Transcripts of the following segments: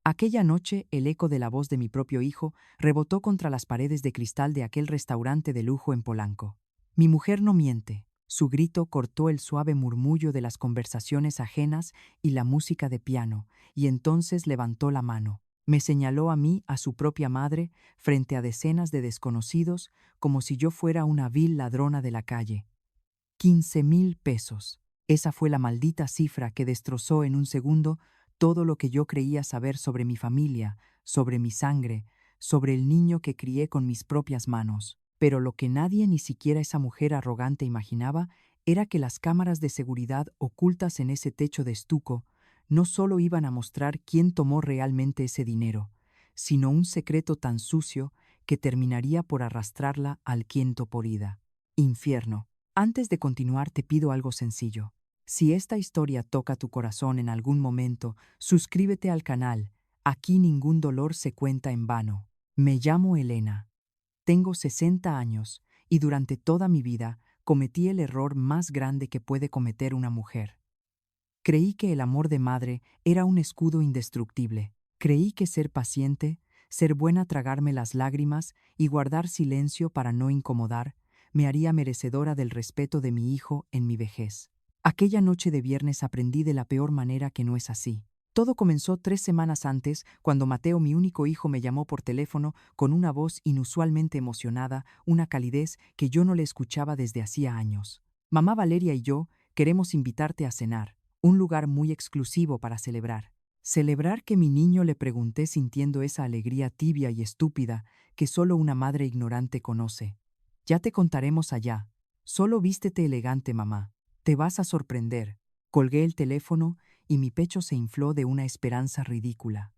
Aquella noche, el eco de la voz de mi propio hijo rebotó contra las paredes de cristal de aquel restaurante de lujo en Polanco. Mi mujer no miente. Su grito cortó el suave murmullo de las conversaciones ajenas y la música de piano, y entonces levantó la mano. Me señaló a mí, a su propia madre, frente a decenas de desconocidos, como si yo fuera una vil ladrona de la calle. 15,000 pesos. Esa fue la maldita cifra que destrozó en un segundo todo lo que yo creía saber sobre mi familia, sobre mi sangre, sobre el niño que crié con mis propias manos. Pero lo que nadie, ni siquiera esa mujer arrogante, imaginaba era que las cámaras de seguridad ocultas en ese techo de estuco no solo iban a mostrar quién tomó realmente ese dinero, sino un secreto tan sucio que terminaría por arrastrarla al quinto por ida. Infierno. Antes de continuar, te pido algo sencillo. Si esta historia toca tu corazón en algún momento, suscríbete al canal. Aquí ningún dolor se cuenta en vano. Me llamo Elena. Tengo 60 años y durante toda mi vida cometí el error más grande que puede cometer una mujer. Creí que el amor de madre era un escudo indestructible. Creí que ser paciente, ser buena, tragarme las lágrimas y guardar silencio para no incomodar, me haría merecedora del respeto de mi hijo en mi vejez. Aquella noche de viernes aprendí de la peor manera que no es así. Todo comenzó 3 semanas antes, cuando Mateo, mi único hijo, me llamó por teléfono con una voz inusualmente emocionada, una calidez que yo no le escuchaba desde hacía años. Mamá Valeria y yo queremos invitarte a cenar, un lugar muy exclusivo para celebrar. Celebrar que mi niño, le pregunté sintiendo esa alegría tibia y estúpida que solo una madre ignorante conoce. Ya te contaremos allá. Solo vístete elegante, mamá. Te vas a sorprender. Colgué el teléfono y mi pecho se infló de una esperanza ridícula.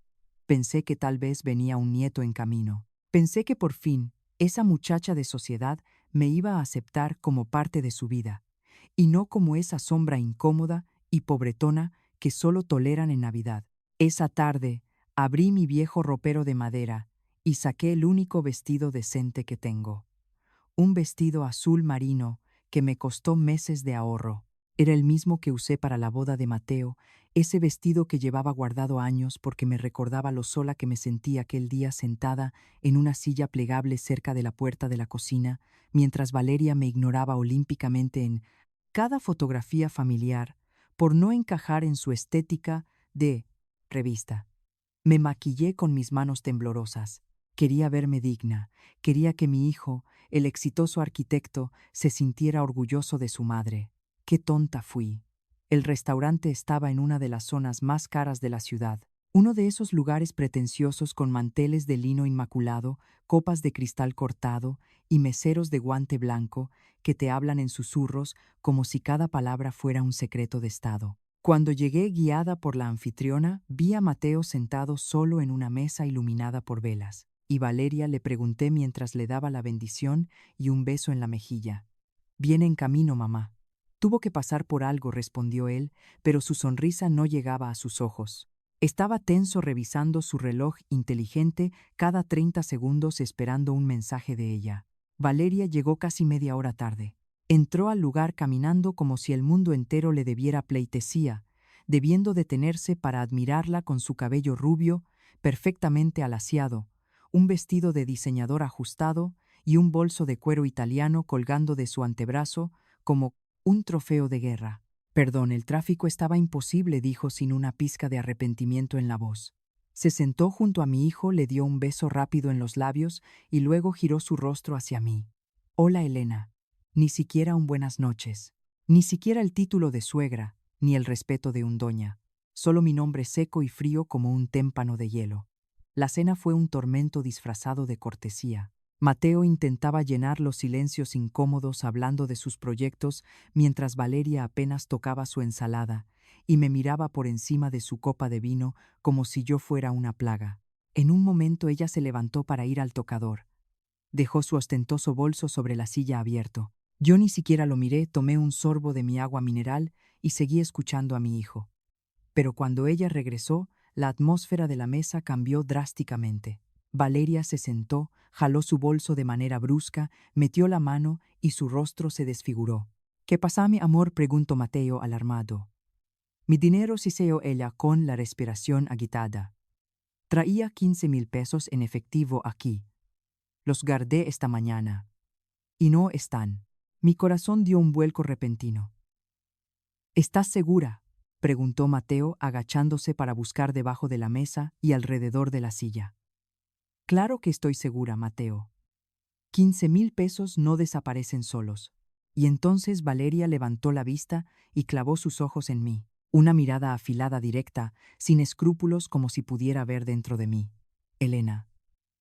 Pensé que tal vez venía un nieto en camino. Pensé que por fin esa muchacha de sociedad me iba a aceptar como parte de su vida, y no como esa sombra incómoda y pobretona que solo toleran en Navidad. Esa tarde abrí mi viejo ropero de madera y saqué el único vestido decente que tengo. Un vestido azul marino que me costó meses de ahorro. Era el mismo que usé para la boda de Mateo, ese vestido que llevaba guardado años porque me recordaba lo sola que me sentí aquel día sentada en una silla plegable cerca de la puerta de la cocina, mientras Valeria me ignoraba olímpicamente en cada fotografía familiar por no encajar en su estética de revista. Me maquillé con mis manos temblorosas. Quería verme digna, quería que mi hijo, el exitoso arquitecto, se sintiera orgulloso de su madre. ¡Qué tonta fui! El restaurante estaba en una de las zonas más caras de la ciudad, uno de esos lugares pretenciosos con manteles de lino inmaculado, copas de cristal cortado y meseros de guante blanco que te hablan en susurros como si cada palabra fuera un secreto de estado. Cuando llegué guiada por la anfitriona, vi a Mateo sentado solo en una mesa iluminada por velas, y Valeria, le pregunté mientras le daba la bendición y un beso en la mejilla. «Viene en camino, mamá». «Tuvo que pasar por algo», respondió él, pero su sonrisa no llegaba a sus ojos. Estaba tenso revisando su reloj inteligente cada 30 segundos esperando un mensaje de ella. Valeria llegó casi media hora tarde. Entró al lugar caminando como si el mundo entero le debiera pleitesía, debiendo detenerse para admirarla con su cabello rubio, perfectamente alaciado, un vestido de diseñador ajustado y un bolso de cuero italiano colgando de su antebrazo como un trofeo de guerra. «Perdón, el tráfico estaba imposible», dijo sin una pizca de arrepentimiento en la voz. Se sentó junto a mi hijo, le dio un beso rápido en los labios y luego giró su rostro hacia mí. «Hola, Elena». Ni siquiera un buenas noches, ni siquiera el título de suegra, ni el respeto de un doña, solo mi nombre seco y frío como un témpano de hielo. La cena fue un tormento disfrazado de cortesía. Mateo intentaba llenar los silencios incómodos hablando de sus proyectos mientras Valeria apenas tocaba su ensalada y me miraba por encima de su copa de vino como si yo fuera una plaga. En un momento ella se levantó para ir al tocador. Dejó su ostentoso bolso sobre la silla abierto. Yo ni siquiera lo miré, tomé un sorbo de mi agua mineral y seguí escuchando a mi hijo. Pero cuando ella regresó, la atmósfera de la mesa cambió drásticamente. Valeria se sentó, jaló su bolso de manera brusca, metió la mano y su rostro se desfiguró. «¿Qué pasa, mi amor?», preguntó Mateo alarmado. «Mi dinero», siseó ella con la respiración agitada. Traía 15,000 pesos en efectivo aquí. Los guardé esta mañana. Y no están. Mi corazón dio un vuelco repentino. ¿Estás segura?, preguntó Mateo, agachándose para buscar debajo de la mesa y alrededor de la silla. Claro que estoy segura, Mateo. 15,000 pesos no desaparecen solos. Y entonces Valeria levantó la vista y clavó sus ojos en mí, una mirada afilada directa, sin escrúpulos, como si pudiera ver dentro de mí. Elena,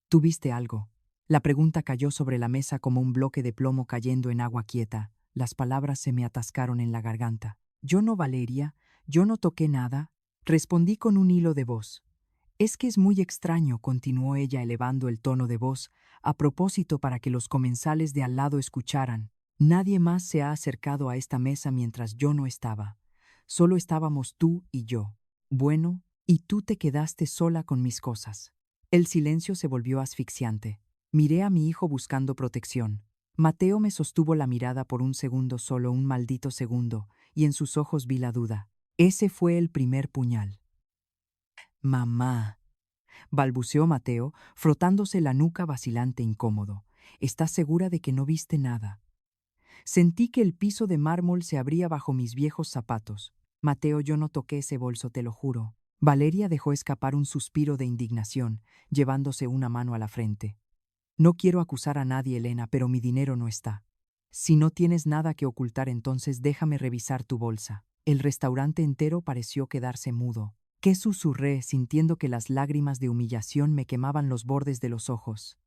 ¿tú viste algo? La pregunta cayó sobre la mesa como un bloque de plomo cayendo en agua quieta. Las palabras se me atascaron en la garganta. Yo no, Valeria, yo no toqué nada. Respondí con un hilo de voz. Es que es muy extraño, continuó ella elevando el tono de voz, a propósito para que los comensales de al lado escucharan. Nadie más se ha acercado a esta mesa mientras yo no estaba. Solo estábamos tú y yo. Bueno, y tú te quedaste sola con mis cosas. El silencio se volvió asfixiante. Miré a mi hijo buscando protección. Mateo me sostuvo la mirada por un segundo, solo un maldito segundo, y en sus ojos vi la duda. Ese fue el primer puñal. Mamá, balbuceó Mateo, frotándose la nuca vacilante e incómodo. ¿Estás segura de que no viste nada? Sentí que el piso de mármol se abría bajo mis viejos zapatos. Mateo, yo no toqué ese bolso, te lo juro. Valeria dejó escapar un suspiro de indignación, llevándose una mano a la frente. No quiero acusar a nadie, Elena, pero mi dinero no está. Si no tienes nada que ocultar, entonces déjame revisar tu bolsa. El restaurante entero pareció quedarse mudo. ¿Qué susurré, sintiendo que las lágrimas de humillación me quemaban los bordes de los ojos?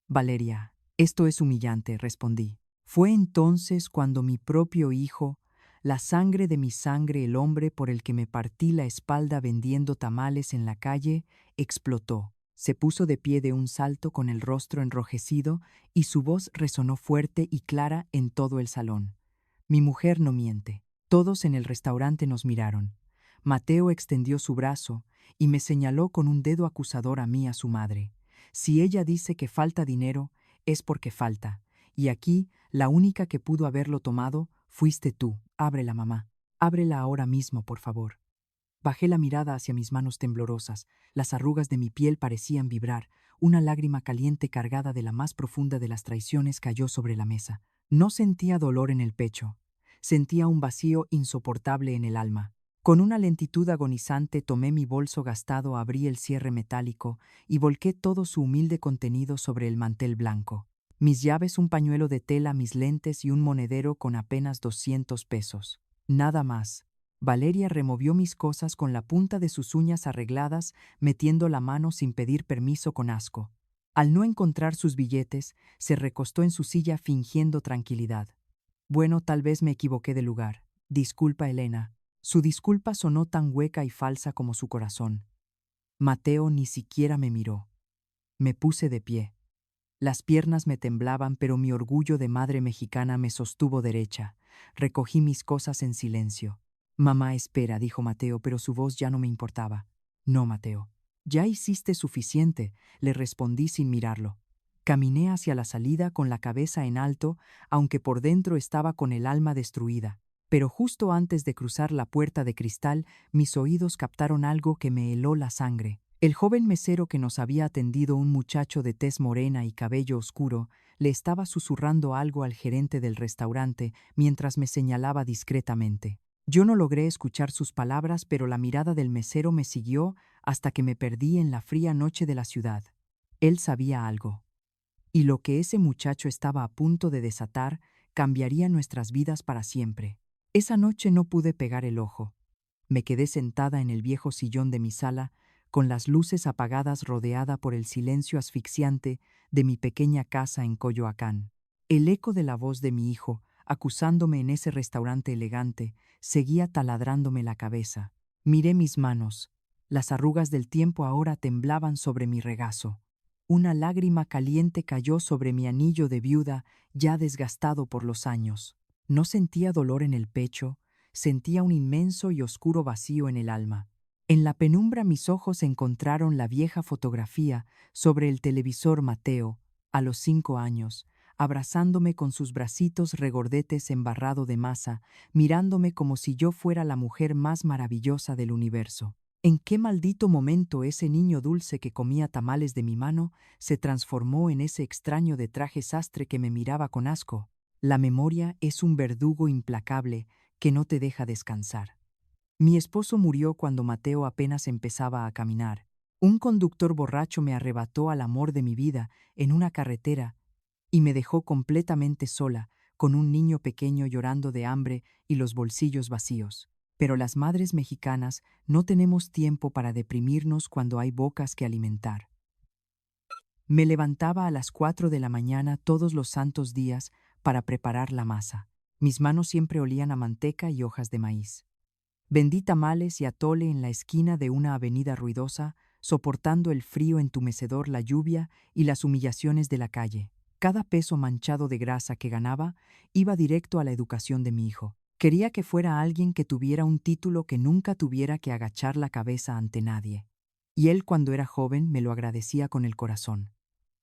Valeria, esto es humillante, respondí. Fue entonces cuando mi propio hijo, la sangre de mi sangre, el hombre por el que me partí la espalda vendiendo tamales en la calle, explotó. Se puso de pie de un salto con el rostro enrojecido y su voz resonó fuerte y clara en todo el salón. Mi mujer no miente. Todos en el restaurante nos miraron. Mateo extendió su brazo y me señaló con un dedo acusador a mí, a su madre. Si ella dice que falta dinero, es porque falta. Y aquí, la única que pudo haberlo tomado fuiste tú. Ábrela, mamá. Ábrela ahora mismo, por favor. Bajé la mirada hacia mis manos temblorosas. Las arrugas de mi piel parecían vibrar. Una lágrima caliente cargada de la más profunda de las traiciones cayó sobre la mesa. No sentía dolor en el pecho. Sentía un vacío insoportable en el alma. Con una lentitud agonizante tomé mi bolso gastado, abrí el cierre metálico y volqué todo su humilde contenido sobre el mantel blanco. Mis llaves, un pañuelo de tela, mis lentes y un monedero con apenas 200 pesos. Nada más. Valeria removió mis cosas con la punta de sus uñas arregladas, metiendo la mano sin pedir permiso con asco. Al no encontrar sus billetes, se recostó en su silla fingiendo tranquilidad. Bueno, tal vez me equivoqué de lugar. Disculpa, Elena. Su disculpa sonó tan hueca y falsa como su corazón. Mateo ni siquiera me miró. Me puse de pie. Las piernas me temblaban, pero mi orgullo de madre mexicana me sostuvo derecha. Recogí mis cosas en silencio. Mamá, espera, dijo Mateo, pero su voz ya no me importaba. No, Mateo. Ya hiciste suficiente, le respondí sin mirarlo. Caminé hacia la salida con la cabeza en alto, aunque por dentro estaba con el alma destruida. Pero justo antes de cruzar la puerta de cristal, mis oídos captaron algo que me heló la sangre. El joven mesero que nos había atendido, un muchacho de tez morena y cabello oscuro, le estaba susurrando algo al gerente del restaurante mientras me señalaba discretamente. Yo no logré escuchar sus palabras, pero la mirada del mesero me siguió hasta que me perdí en la fría noche de la ciudad. Él sabía algo. Y lo que ese muchacho estaba a punto de desatar cambiaría nuestras vidas para siempre. Esa noche no pude pegar el ojo. Me quedé sentada en el viejo sillón de mi sala, con las luces apagadas, rodeada por el silencio asfixiante de mi pequeña casa en Coyoacán. El eco de la voz de mi hijo, acusándome en ese restaurante elegante, seguía taladrándome la cabeza. Miré mis manos. Las arrugas del tiempo ahora temblaban sobre mi regazo. Una lágrima caliente cayó sobre mi anillo de viuda, ya desgastado por los años. No sentía dolor en el pecho, sentía un inmenso y oscuro vacío en el alma. En la penumbra mis ojos encontraron la vieja fotografía sobre el televisor. Mateo, a los 5 años, abrazándome con sus bracitos regordetes embarrado de masa, mirándome como si yo fuera la mujer más maravillosa del universo. ¿En qué maldito momento ese niño dulce que comía tamales de mi mano se transformó en ese extraño de traje sastre que me miraba con asco? La memoria es un verdugo implacable que no te deja descansar. Mi esposo murió cuando Mateo apenas empezaba a caminar. Un conductor borracho me arrebató al amor de mi vida en una carretera y me dejó completamente sola, con un niño pequeño llorando de hambre y los bolsillos vacíos. Pero las madres mexicanas no tenemos tiempo para deprimirnos cuando hay bocas que alimentar. Me levantaba a las 4 de la mañana todos los santos días para preparar la masa. Mis manos siempre olían a manteca y hojas de maíz. Vendí tamales y atole en la esquina de una avenida ruidosa, soportando el frío entumecedor, la lluvia y las humillaciones de la calle. Cada peso manchado de grasa que ganaba iba directo a la educación de mi hijo. Quería que fuera alguien que tuviera un título, que nunca tuviera que agachar la cabeza ante nadie. Y él, cuando era joven, me lo agradecía con el corazón.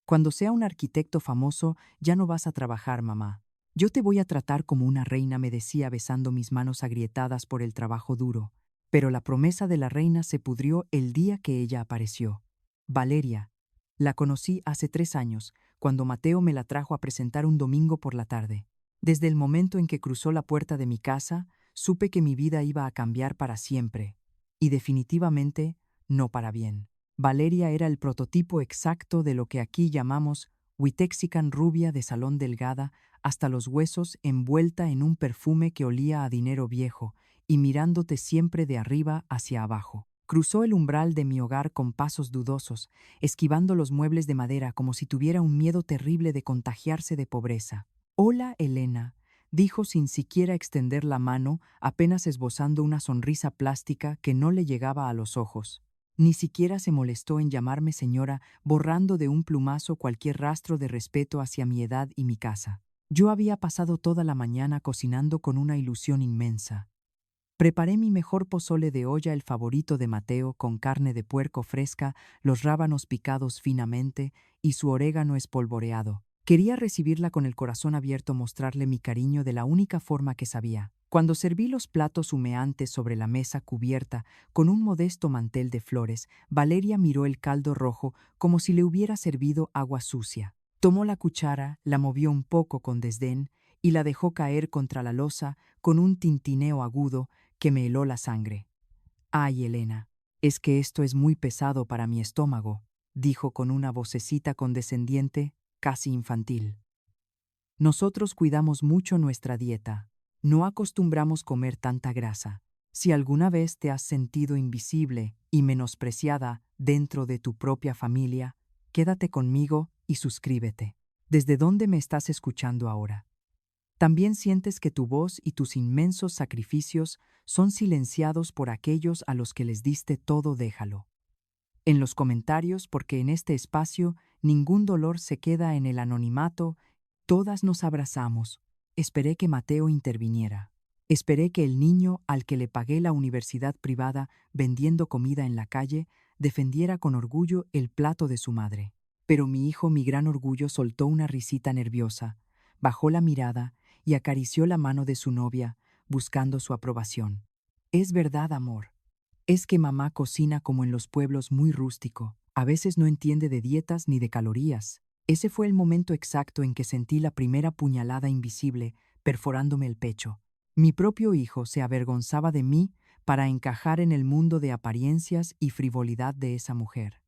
Cuando sea un arquitecto famoso, ya no vas a trabajar, mamá. Yo te voy a tratar como una reina, me decía besando mis manos agrietadas por el trabajo duro. Pero la promesa de la reina se pudrió el día que ella apareció. Valeria. La conocí hace 3 años, cuando Mateo me la trajo a presentar un domingo por la tarde. Desde el momento en que cruzó la puerta de mi casa, supe que mi vida iba a cambiar para siempre. Y definitivamente, no para bien. Valeria era el prototipo exacto de lo que aquí llamamos huitexican, rubia de salón, delgada hasta los huesos, envuelta en un perfume que olía a dinero viejo y mirándote siempre de arriba hacia abajo. Cruzó el umbral de mi hogar con pasos dudosos, esquivando los muebles de madera como si tuviera un miedo terrible de contagiarse de pobreza. «Hola, Elena», dijo sin siquiera extender la mano, apenas esbozando una sonrisa plástica que no le llegaba a los ojos. Ni siquiera se molestó en llamarme señora, borrando de un plumazo cualquier rastro de respeto hacia mi edad y mi casa. Yo había pasado toda la mañana cocinando con una ilusión inmensa. Preparé mi mejor pozole de olla, el favorito de Mateo, con carne de puerco fresca, los rábanos picados finamente y su orégano espolvoreado. Quería recibirla con el corazón abierto, mostrarle mi cariño de la única forma que sabía. Cuando serví los platos humeantes sobre la mesa cubierta con un modesto mantel de flores, Valeria miró el caldo rojo como si le hubiera servido agua sucia. Tomó la cuchara, la movió un poco con desdén y la dejó caer contra la loza con un tintineo agudo que me heló la sangre. «Ay, Elena, es que esto es muy pesado para mi estómago», dijo con una vocecita condescendiente, casi infantil. «Nosotros cuidamos mucho nuestra dieta. No acostumbramos comer tanta grasa. Si alguna vez te has sentido invisible y menospreciada dentro de tu propia familia, quédate conmigo y suscríbete. ¿Desde dónde me estás escuchando ahora? ¿También sientes que tu voz y tus inmensos sacrificios son silenciados por aquellos a los que les diste todo? Déjalo en los comentarios, porque en este espacio ningún dolor se queda en el anonimato. Todas nos abrazamos. Esperé que Mateo interviniera. Esperé que el niño al que le pagué la universidad privada vendiendo comida en la calle defendiera con orgullo el plato de su madre. Pero mi hijo, mi gran orgullo, soltó una risita nerviosa, bajó la mirada y acarició la mano de su novia, buscando su aprobación. «Es verdad, amor. Es que mamá cocina como en los pueblos, muy rústico. A veces no entiende de dietas ni de calorías». Ese fue el momento exacto en que sentí la primera puñalada invisible perforándome el pecho. Mi propio hijo se avergonzaba de mí para encajar en el mundo de apariencias y frivolidad de esa mujer.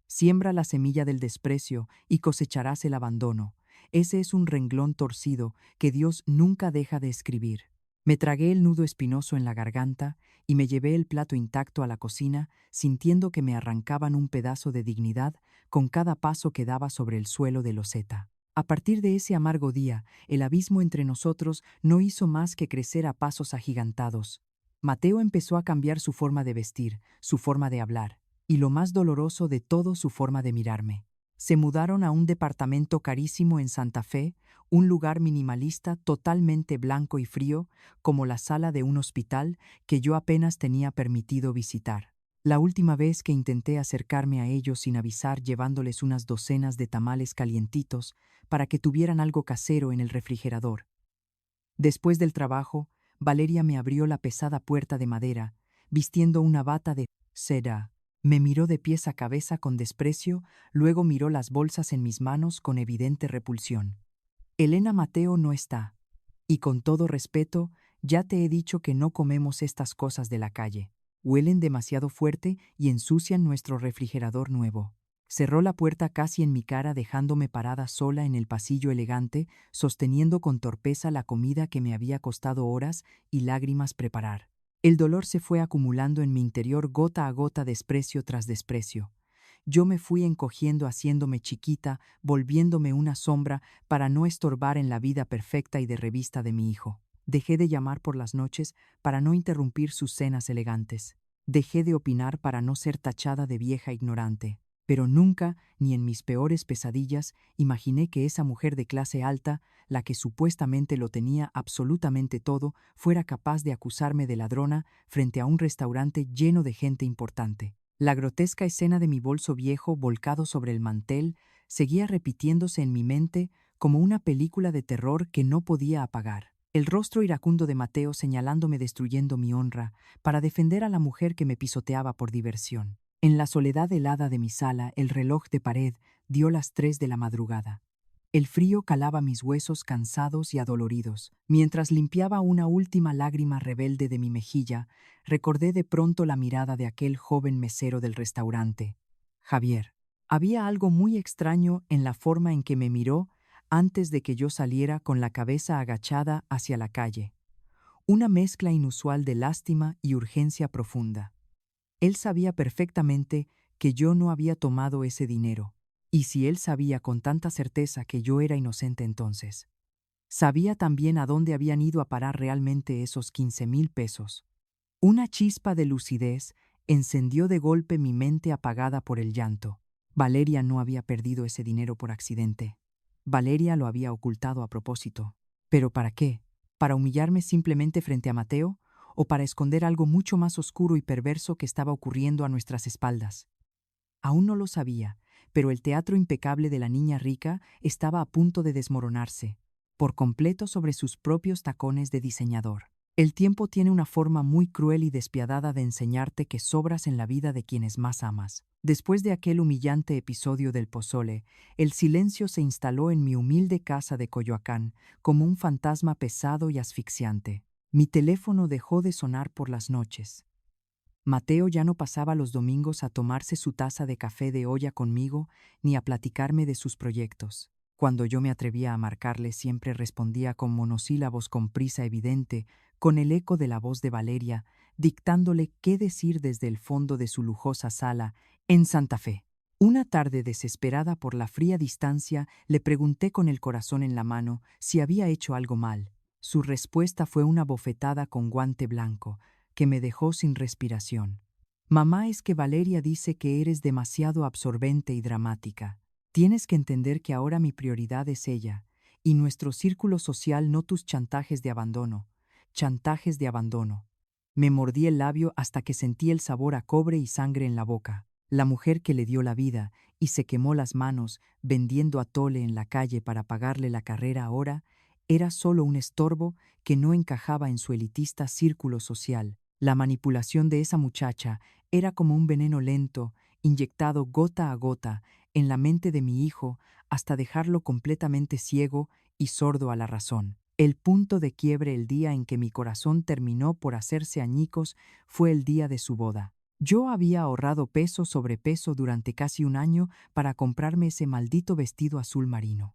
Siembra la semilla del desprecio y cosecharás el abandono. Ese es un renglón torcido que Dios nunca deja de escribir. Me tragué el nudo espinoso en la garganta y me llevé el plato intacto a la cocina, sintiendo que me arrancaban un pedazo de dignidad con cada paso que daba sobre el suelo de loseta. A partir de ese amargo día, el abismo entre nosotros no hizo más que crecer a pasos agigantados. Mateo empezó a cambiar su forma de vestir, su forma de hablar, y lo más doloroso de todo, su forma de mirarme. Se mudaron a un departamento carísimo en Santa Fe, un lugar minimalista totalmente blanco y frío, como la sala de un hospital que yo apenas tenía permitido visitar. La última vez que intenté acercarme a ellos sin avisar, llevándoles unas docenas de tamales calientitos para que tuvieran algo casero en el refrigerador. Después del trabajo, Valeria me abrió la pesada puerta de madera, vistiendo una bata de Será. Me miró de pies a cabeza con desprecio, luego miró las bolsas en mis manos con evidente repulsión. Elena Mateo no está. Y con todo respeto, ya te he dicho que no comemos estas cosas de la calle. Huelen demasiado fuerte y ensucian nuestro refrigerador nuevo. Cerró la puerta casi en mi cara dejándome parada sola en el pasillo elegante, sosteniendo con torpeza la comida que me había costado horas y lágrimas preparar. El dolor se fue acumulando en mi interior gota a gota, desprecio tras desprecio. Yo me fui encogiendo, haciéndome chiquita, volviéndome una sombra para no estorbar en la vida perfecta y de revista de mi hijo. Dejé de llamar por las noches para no interrumpir sus cenas elegantes. Dejé de opinar para no ser tachada de vieja ignorante. Pero nunca, ni en mis peores pesadillas, imaginé que esa mujer de clase alta, la que supuestamente lo tenía absolutamente todo, fuera capaz de acusarme de ladrona frente a un restaurante lleno de gente importante. La grotesca escena de mi bolso viejo volcado sobre el mantel seguía repitiéndose en mi mente como una película de terror que no podía apagar. El rostro iracundo de Mateo señalándome, destruyendo mi honra para defender a la mujer que me pisoteaba por diversión. En la soledad helada de mi sala, el reloj de pared dio las 3 de la madrugada. El frío calaba mis huesos cansados y adoloridos. Mientras limpiaba una última lágrima rebelde de mi mejilla, recordé de pronto la mirada de aquel joven mesero del restaurante, Javier. Había algo muy extraño en la forma en que me miró antes de que yo saliera con la cabeza agachada hacia la calle. Una mezcla inusual de lástima y urgencia profunda. Él sabía perfectamente que yo no había tomado ese dinero. Y si él sabía con tanta certeza que yo era inocente entonces, sabía también a dónde habían ido a parar realmente esos 15,000 pesos. Una chispa de lucidez encendió de golpe mi mente apagada por el llanto. Valeria no había perdido ese dinero por accidente. Valeria lo había ocultado a propósito. ¿Pero para qué? ¿Para humillarme simplemente frente a Mateo? ¿O para esconder algo mucho más oscuro y perverso que estaba ocurriendo a nuestras espaldas? Aún no lo sabía, pero el teatro impecable de la niña rica estaba a punto de desmoronarse, por completo sobre sus propios tacones de diseñador. El tiempo tiene una forma muy cruel y despiadada de enseñarte que sobras en la vida de quienes más amas. Después de aquel humillante episodio del pozole, el silencio se instaló en mi humilde casa de Coyoacán como un fantasma pesado y asfixiante. Mi teléfono dejó de sonar por las noches. Mateo ya no pasaba los domingos a tomarse su taza de café de olla conmigo ni a platicarme de sus proyectos. Cuando yo me atrevía a marcarle, siempre respondía con monosílabos, con prisa evidente, con el eco de la voz de Valeria, dictándole qué decir desde el fondo de su lujosa sala en Santa Fe. Una tarde, desesperada por la fría distancia, le pregunté con el corazón en la mano si había hecho algo mal. Su respuesta fue una bofetada con guante blanco, que me dejó sin respiración. Mamá, es que Valeria dice que eres demasiado absorbente y dramática. Tienes que entender que ahora mi prioridad es ella, y nuestro círculo social, no tus chantajes de abandono. Chantajes de abandono. Me mordí el labio hasta que sentí el sabor a cobre y sangre en la boca. La mujer que le dio la vida y se quemó las manos vendiendo atole en la calle para pagarle la carrera ahora, era solo un estorbo que no encajaba en su elitista círculo social. La manipulación de esa muchacha era como un veneno lento, inyectado gota a gota en la mente de mi hijo hasta dejarlo completamente ciego y sordo a la razón. El punto de quiebre, el día en que mi corazón terminó por hacerse añicos, fue el día de su boda. Yo había ahorrado peso sobre peso durante casi un año para comprarme ese maldito vestido azul marino.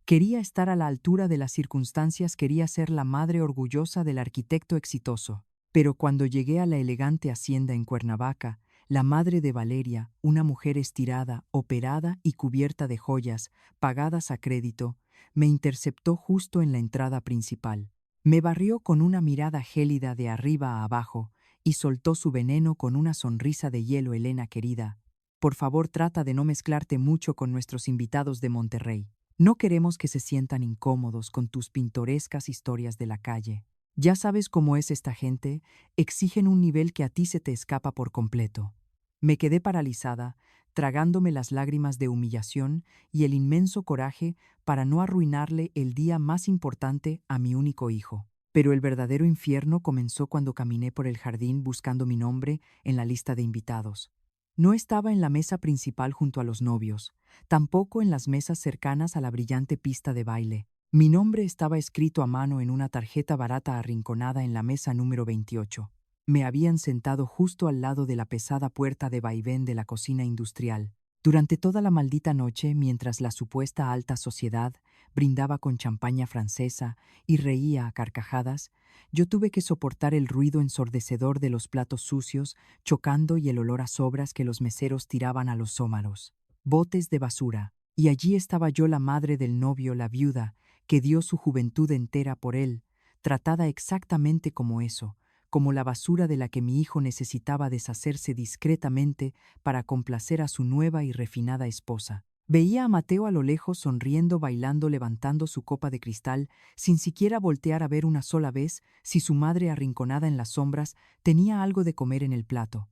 Quería estar a la altura de las circunstancias, quería ser la madre orgullosa del arquitecto exitoso. Pero cuando llegué a la elegante hacienda en Cuernavaca, la madre de Valeria, una mujer estirada, operada y cubierta de joyas, pagadas a crédito, me interceptó justo en la entrada principal. Me barrió con una mirada gélida de arriba a abajo y soltó su veneno con una sonrisa de hielo. Elena querida, por favor, trata de no mezclarte mucho con nuestros invitados de Monterrey. No queremos que se sientan incómodos con tus pintorescas historias de la calle. Ya sabes cómo es esta gente, exigen un nivel que a ti se te escapa por completo. Me quedé paralizada, tragándome las lágrimas de humillación y el inmenso coraje para no arruinarle el día más importante a mi único hijo. Pero el verdadero infierno comenzó cuando caminé por el jardín buscando mi nombre en la lista de invitados. No estaba en la mesa principal junto a los novios, tampoco en las mesas cercanas a la brillante pista de baile. Mi nombre estaba escrito a mano en una tarjeta barata arrinconada en la mesa número 28. Me habían sentado justo al lado de la pesada puerta de vaivén de la cocina industrial. Durante toda la maldita noche, mientras la supuesta alta sociedad brindaba con champaña francesa y reía a carcajadas, yo tuve que soportar el ruido ensordecedor de los platos sucios chocando y el olor a sobras que los meseros tiraban a los zómaros. Botes de basura. Y allí estaba yo, la madre del novio, la viuda, que dio su juventud entera por él, tratada exactamente como eso, como la basura de la que mi hijo necesitaba deshacerse discretamente para complacer a su nueva y refinada esposa. Veía a Mateo a lo lejos sonriendo, bailando, levantando su copa de cristal, sin siquiera voltear a ver una sola vez si su madre, arrinconada en las sombras, tenía algo de comer en el plato.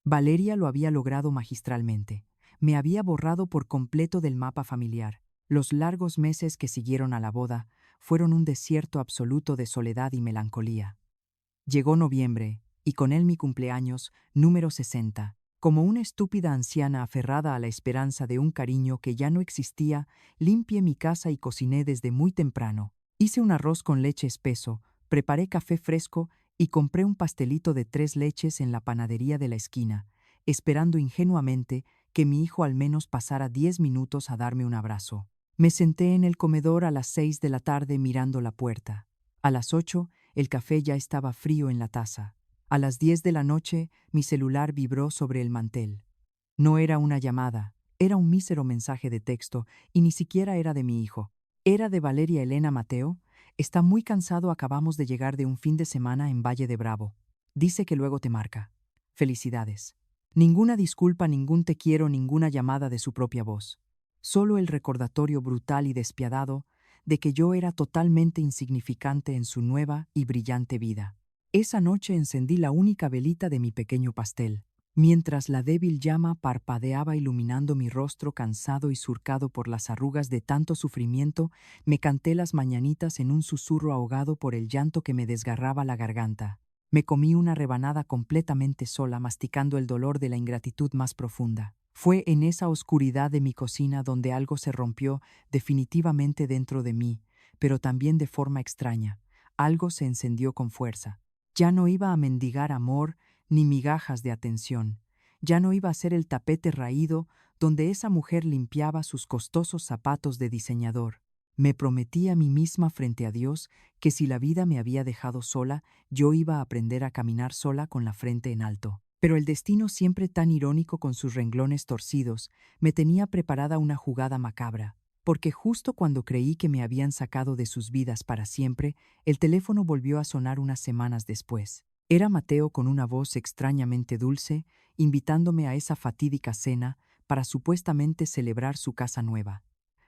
Valeria lo había logrado magistralmente. Me había borrado por completo del mapa familiar. Los largos meses que siguieron a la boda fueron un desierto absoluto de soledad y melancolía. Llegó noviembre, y con él mi cumpleaños, número 60. Como una estúpida anciana aferrada a la esperanza de un cariño que ya no existía, limpié mi casa y cociné desde muy temprano. Hice un arroz con leche espeso, preparé café fresco y compré un pastelito de 3 leches en la panadería de la esquina, esperando ingenuamente que mi hijo al menos pasara 10 minutos a darme un abrazo. Me senté en el comedor a las 6 de la tarde mirando la puerta. A las 8, el café ya estaba frío en la taza. A las 10 de la noche, mi celular vibró sobre el mantel. No era una llamada, era un mísero mensaje de texto, y ni siquiera era de mi hijo. Era de Valeria Elena. Mateo, está muy cansado, acabamos de llegar de un fin de semana en Valle de Bravo. Dice que luego te marca. Felicidades. Ninguna disculpa, ningún te quiero, ninguna llamada de su propia voz. Solo el recordatorio brutal y despiadado de que yo era totalmente insignificante en su nueva y brillante vida. Esa noche encendí la única velita de mi pequeño pastel, mientras la débil llama parpadeaba iluminando mi rostro cansado y surcado por las arrugas de tanto sufrimiento. Me canté las mañanitas en un susurro ahogado por el llanto que me desgarraba la garganta. Me comí una rebanada completamente sola, masticando el dolor de la ingratitud más profunda. Fue en esa oscuridad de mi cocina donde algo se rompió definitivamente dentro de mí, pero también de forma extraña. Algo se encendió con fuerza. Ya no iba a mendigar amor ni migajas de atención. Ya no iba a ser el tapete raído donde esa mujer limpiaba sus costosos zapatos de diseñador. Me prometí a mí misma frente a Dios que si la vida me había dejado sola, yo iba a aprender a caminar sola con la frente en alto. Pero el destino, siempre tan irónico con sus renglones torcidos, me tenía preparada una jugada macabra, porque justo cuando creí que me habían sacado de sus vidas para siempre, el teléfono volvió a sonar unas semanas después. Era Mateo con una voz extrañamente dulce, invitándome a esa fatídica cena para supuestamente celebrar su casa nueva.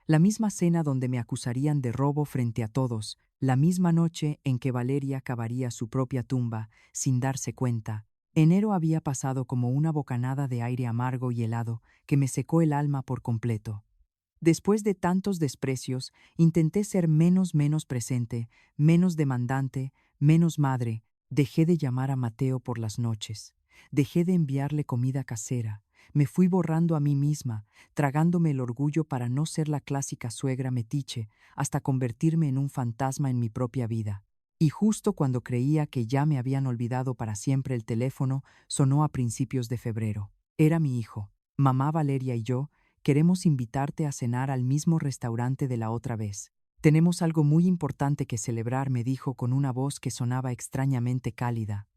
La misma cena donde me acusarían de robo frente a todos, la misma noche en que Valeria cavaría su propia tumba sin darse cuenta. Enero había pasado como una bocanada de aire amargo y helado que me secó el alma por completo. Después de tantos desprecios, intenté ser menos presente, menos demandante, menos madre. Dejé de llamar a Mateo por las noches. Dejé de enviarle comida casera. Me fui borrando a mí misma, tragándome el orgullo para no ser la clásica suegra metiche, hasta convertirme en un fantasma en mi propia vida. Y justo cuando creía que ya me habían olvidado para siempre, el teléfono sonó a principios de febrero. Era mi hijo. Mamá, Valeria y yo queremos invitarte a cenar al mismo restaurante de la otra vez. Tenemos algo muy importante que celebrar, me dijo con una voz que sonaba extrañamente cálida.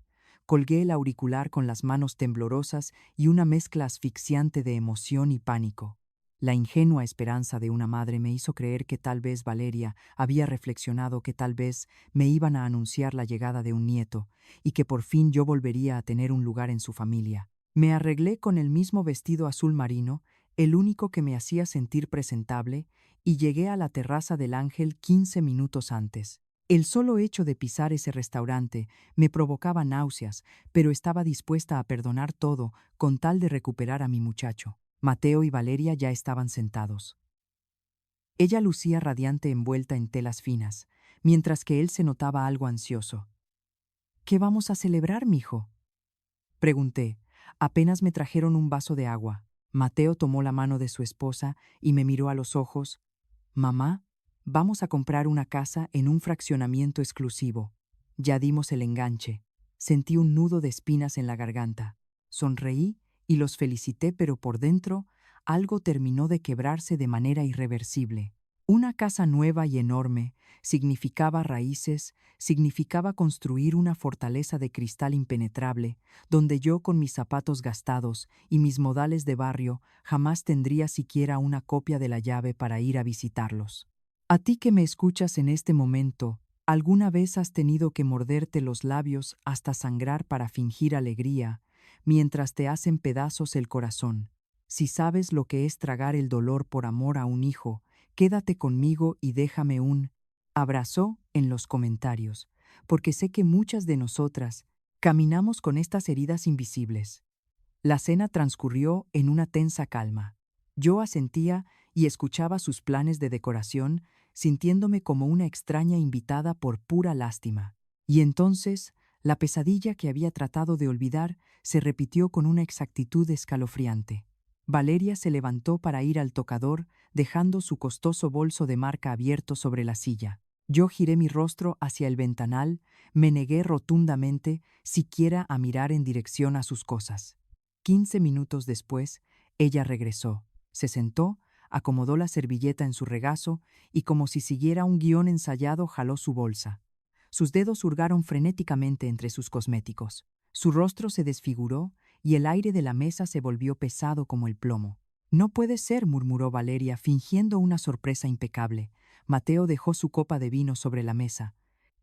Colgué el auricular con las manos temblorosas y una mezcla asfixiante de emoción y pánico. La ingenua esperanza de una madre me hizo creer que tal vez Valeria había reflexionado que tal vez me iban a anunciar la llegada de un nieto y que por fin yo volvería a tener un lugar en su familia. Me arreglé con el mismo vestido azul marino, el único que me hacía sentir presentable, y llegué a la terraza del Ángel 15 minutos antes. El solo hecho de pisar ese restaurante me provocaba náuseas, pero estaba dispuesta a perdonar todo con tal de recuperar a mi muchacho. Mateo y Valeria ya estaban sentados. Ella lucía radiante envuelta en telas finas, mientras que él se notaba algo ansioso. ¿Qué vamos a celebrar, mijo?, pregunté. Apenas me trajeron un vaso de agua. Mateo tomó la mano de su esposa y me miró a los ojos. Mamá, vamos a comprar una casa en un fraccionamiento exclusivo. Ya dimos el enganche. Sentí un nudo de espinas en la garganta. Sonreí y los felicité, pero por dentro algo terminó de quebrarse de manera irreversible. Una casa nueva y enorme significaba raíces, significaba construir una fortaleza de cristal impenetrable, donde yo con mis zapatos gastados y mis modales de barrio jamás tendría siquiera una copia de la llave para ir a visitarlos. A ti que me escuchas en este momento, ¿alguna vez has tenido que morderte los labios hasta sangrar para fingir alegría, mientras te hacen pedazos el corazón? Si sabes lo que es tragar el dolor por amor a un hijo, quédate conmigo y déjame un abrazo en los comentarios, porque sé que muchas de nosotras caminamos con estas heridas invisibles. La cena transcurrió en una tensa calma. Yo asentía y escuchaba sus planes de decoración, sintiéndome como una extraña invitada por pura lástima. Y entonces, la pesadilla que había tratado de olvidar se repitió con una exactitud escalofriante. Valeria se levantó para ir al tocador, dejando su costoso bolso de marca abierto sobre la silla. Yo giré mi rostro hacia el ventanal, me negué rotundamente siquiera a mirar en dirección a sus cosas. 15 minutos después, ella regresó, se sentó, acomodó la servilleta en su regazo y, como si siguiera un guión ensayado, jaló su bolsa. Sus dedos hurgaron frenéticamente entre sus cosméticos. Su rostro se desfiguró y el aire de la mesa se volvió pesado como el plomo. No puede ser, murmuró Valeria, fingiendo una sorpresa impecable. Mateo dejó su copa de vino sobre la mesa.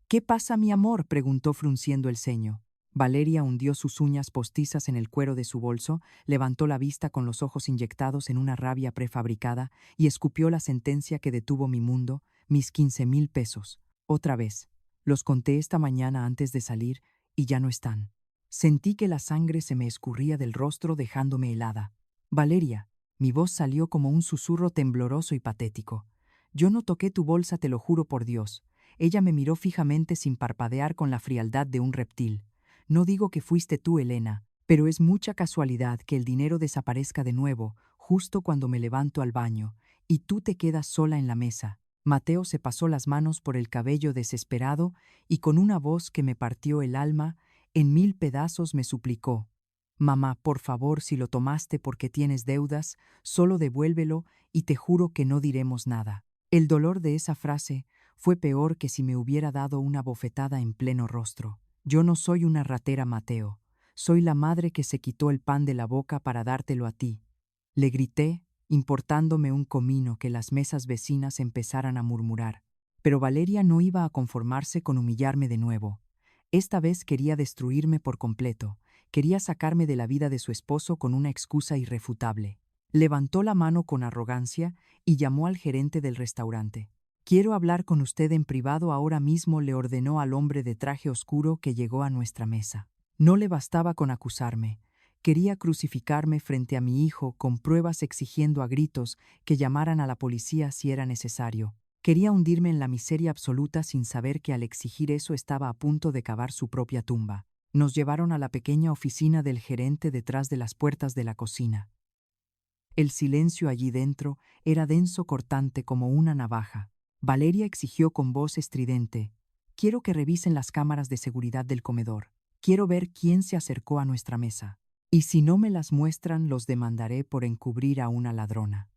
¿Qué pasa, mi amor?, preguntó frunciendo el ceño. Valeria hundió sus uñas postizas en el cuero de su bolso, levantó la vista con los ojos inyectados en una rabia prefabricada y escupió la sentencia que detuvo mi mundo, mis 15,000 pesos. Otra vez. Los conté esta mañana antes de salir y ya no están. Sentí que la sangre se me escurría del rostro dejándome helada. Valeria, mi voz salió como un susurro tembloroso y patético. Yo no toqué tu bolsa, te lo juro por Dios. Ella me miró fijamente sin parpadear con la frialdad de un reptil. No digo que fuiste tú, Elena, pero es mucha casualidad que el dinero desaparezca de nuevo, justo cuando me levanto al baño, y tú te quedas sola en la mesa. Mateo se pasó las manos por el cabello desesperado y con una voz que me partió el alma, en 1000 pedazos me suplicó: Mamá, por favor, si lo tomaste porque tienes deudas, solo devuélvelo y te juro que no diremos nada. El dolor de esa frase fue peor que si me hubiera dado una bofetada en pleno rostro. Yo no soy una ratera, Mateo. Soy la madre que se quitó el pan de la boca para dártelo a ti. Le grité, importándome un comino que las mesas vecinas empezaran a murmurar. Pero Valeria no iba a conformarse con humillarme de nuevo. Esta vez quería destruirme por completo. Quería sacarme de la vida de su esposo con una excusa irrefutable. Levantó la mano con arrogancia y llamó al gerente del restaurante. «Quiero hablar con usted en privado ahora mismo», le ordenó al hombre de traje oscuro que llegó a nuestra mesa. No le bastaba con acusarme. Quería crucificarme frente a mi hijo con pruebas, exigiendo a gritos que llamaran a la policía si era necesario. Quería hundirme en la miseria absoluta sin saber que al exigir eso estaba a punto de cavar su propia tumba. Nos llevaron a la pequeña oficina del gerente detrás de las puertas de la cocina. El silencio allí dentro era denso, cortante como una navaja. Valeria exigió con voz estridente: «Quiero que revisen las cámaras de seguridad del comedor. Quiero ver quién se acercó a nuestra mesa. Y si no me las muestran, los demandaré por encubrir a una ladrona».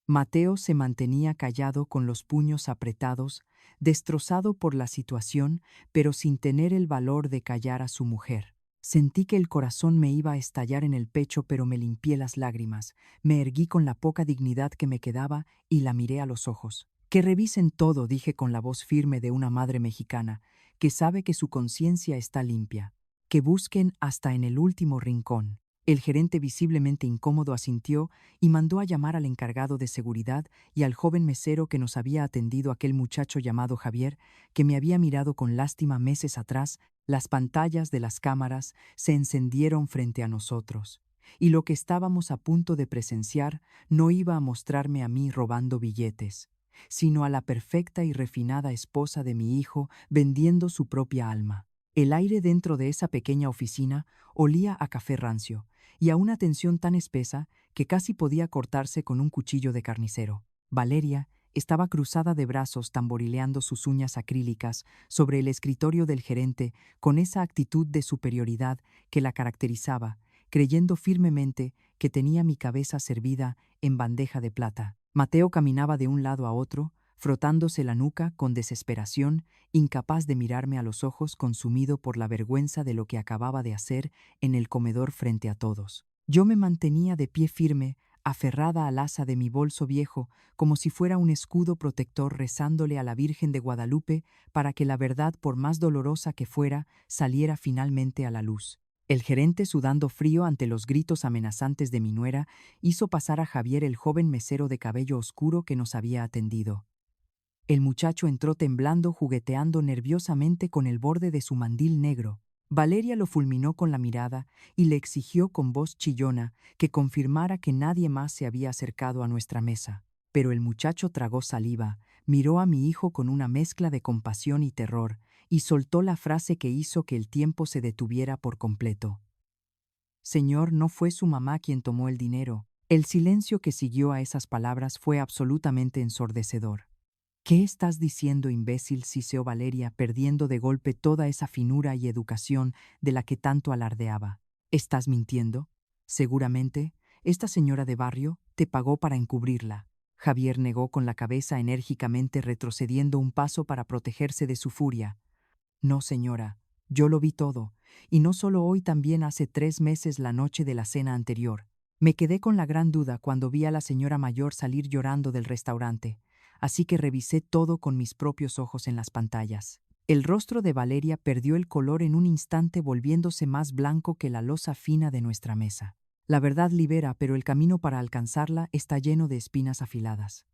Mateo se mantenía callado con los puños apretados, destrozado por la situación, pero sin tener el valor de callar a su mujer. Sentí que el corazón me iba a estallar en el pecho, pero me limpié las lágrimas, me erguí con la poca dignidad que me quedaba y la miré a los ojos. «Que revisen todo», dije con la voz firme de una madre mexicana, que sabe que su conciencia está limpia. «Que busquen hasta en el último rincón». El gerente, visiblemente incómodo, asintió y mandó a llamar al encargado de seguridad y al joven mesero que nos había atendido, aquel muchacho llamado Javier, que me había mirado con lástima meses atrás. Las pantallas de las cámaras se encendieron frente a nosotros, y lo que estábamos a punto de presenciar no iba a mostrarme a mí robando billetes. sino a la perfecta y refinada esposa de mi hijo vendiendo su propia alma. El aire dentro de esa pequeña oficina olía a café rancio y a una tensión tan espesa que casi podía cortarse con un cuchillo de carnicero. Valeria estaba cruzada de brazos tamborileando sus uñas acrílicas sobre el escritorio del gerente con esa actitud de superioridad que la caracterizaba, creyendo firmemente que tenía mi cabeza servida en bandeja de plata. Mateo caminaba de un lado a otro, frotándose la nuca con desesperación, incapaz de mirarme a los ojos, consumido por la vergüenza de lo que acababa de hacer en el comedor frente a todos. Yo me mantenía de pie firme, aferrada al asa de mi bolso viejo, como si fuera un escudo protector, rezándole a la Virgen de Guadalupe para que la verdad, por más dolorosa que fuera, saliera finalmente a la luz. El gerente, sudando frío ante los gritos amenazantes de mi nuera, hizo pasar a Javier, el joven mesero de cabello oscuro que nos había atendido. El muchacho entró temblando, jugueteando nerviosamente con el borde de su mandil negro. Valeria lo fulminó con la mirada y le exigió con voz chillona que confirmara que nadie más se había acercado a nuestra mesa. Pero el muchacho tragó saliva, miró a mi hijo con una mezcla de compasión y terror, y soltó la frase que hizo que el tiempo se detuviera por completo. Señor, no fue su mamá quien tomó el dinero. El silencio que siguió a esas palabras fue absolutamente ensordecedor. ¿Qué estás diciendo, imbécil?, siseó Valeria, perdiendo de golpe toda esa finura y educación de la que tanto alardeaba. ¿Estás mintiendo? Seguramente, esta señora de barrio te pagó para encubrirla. Javier negó con la cabeza, enérgicamente retrocediendo un paso para protegerse de su furia. No, señora, yo lo vi todo, y no solo hoy, también hace 3 meses, la noche de la cena anterior. Me quedé con la gran duda cuando vi a la señora mayor salir llorando del restaurante, así que revisé todo con mis propios ojos en las pantallas. El rostro de Valeria perdió el color en un instante, volviéndose más blanco que la loza fina de nuestra mesa. La verdad libera, pero el camino para alcanzarla está lleno de espinas afiladas.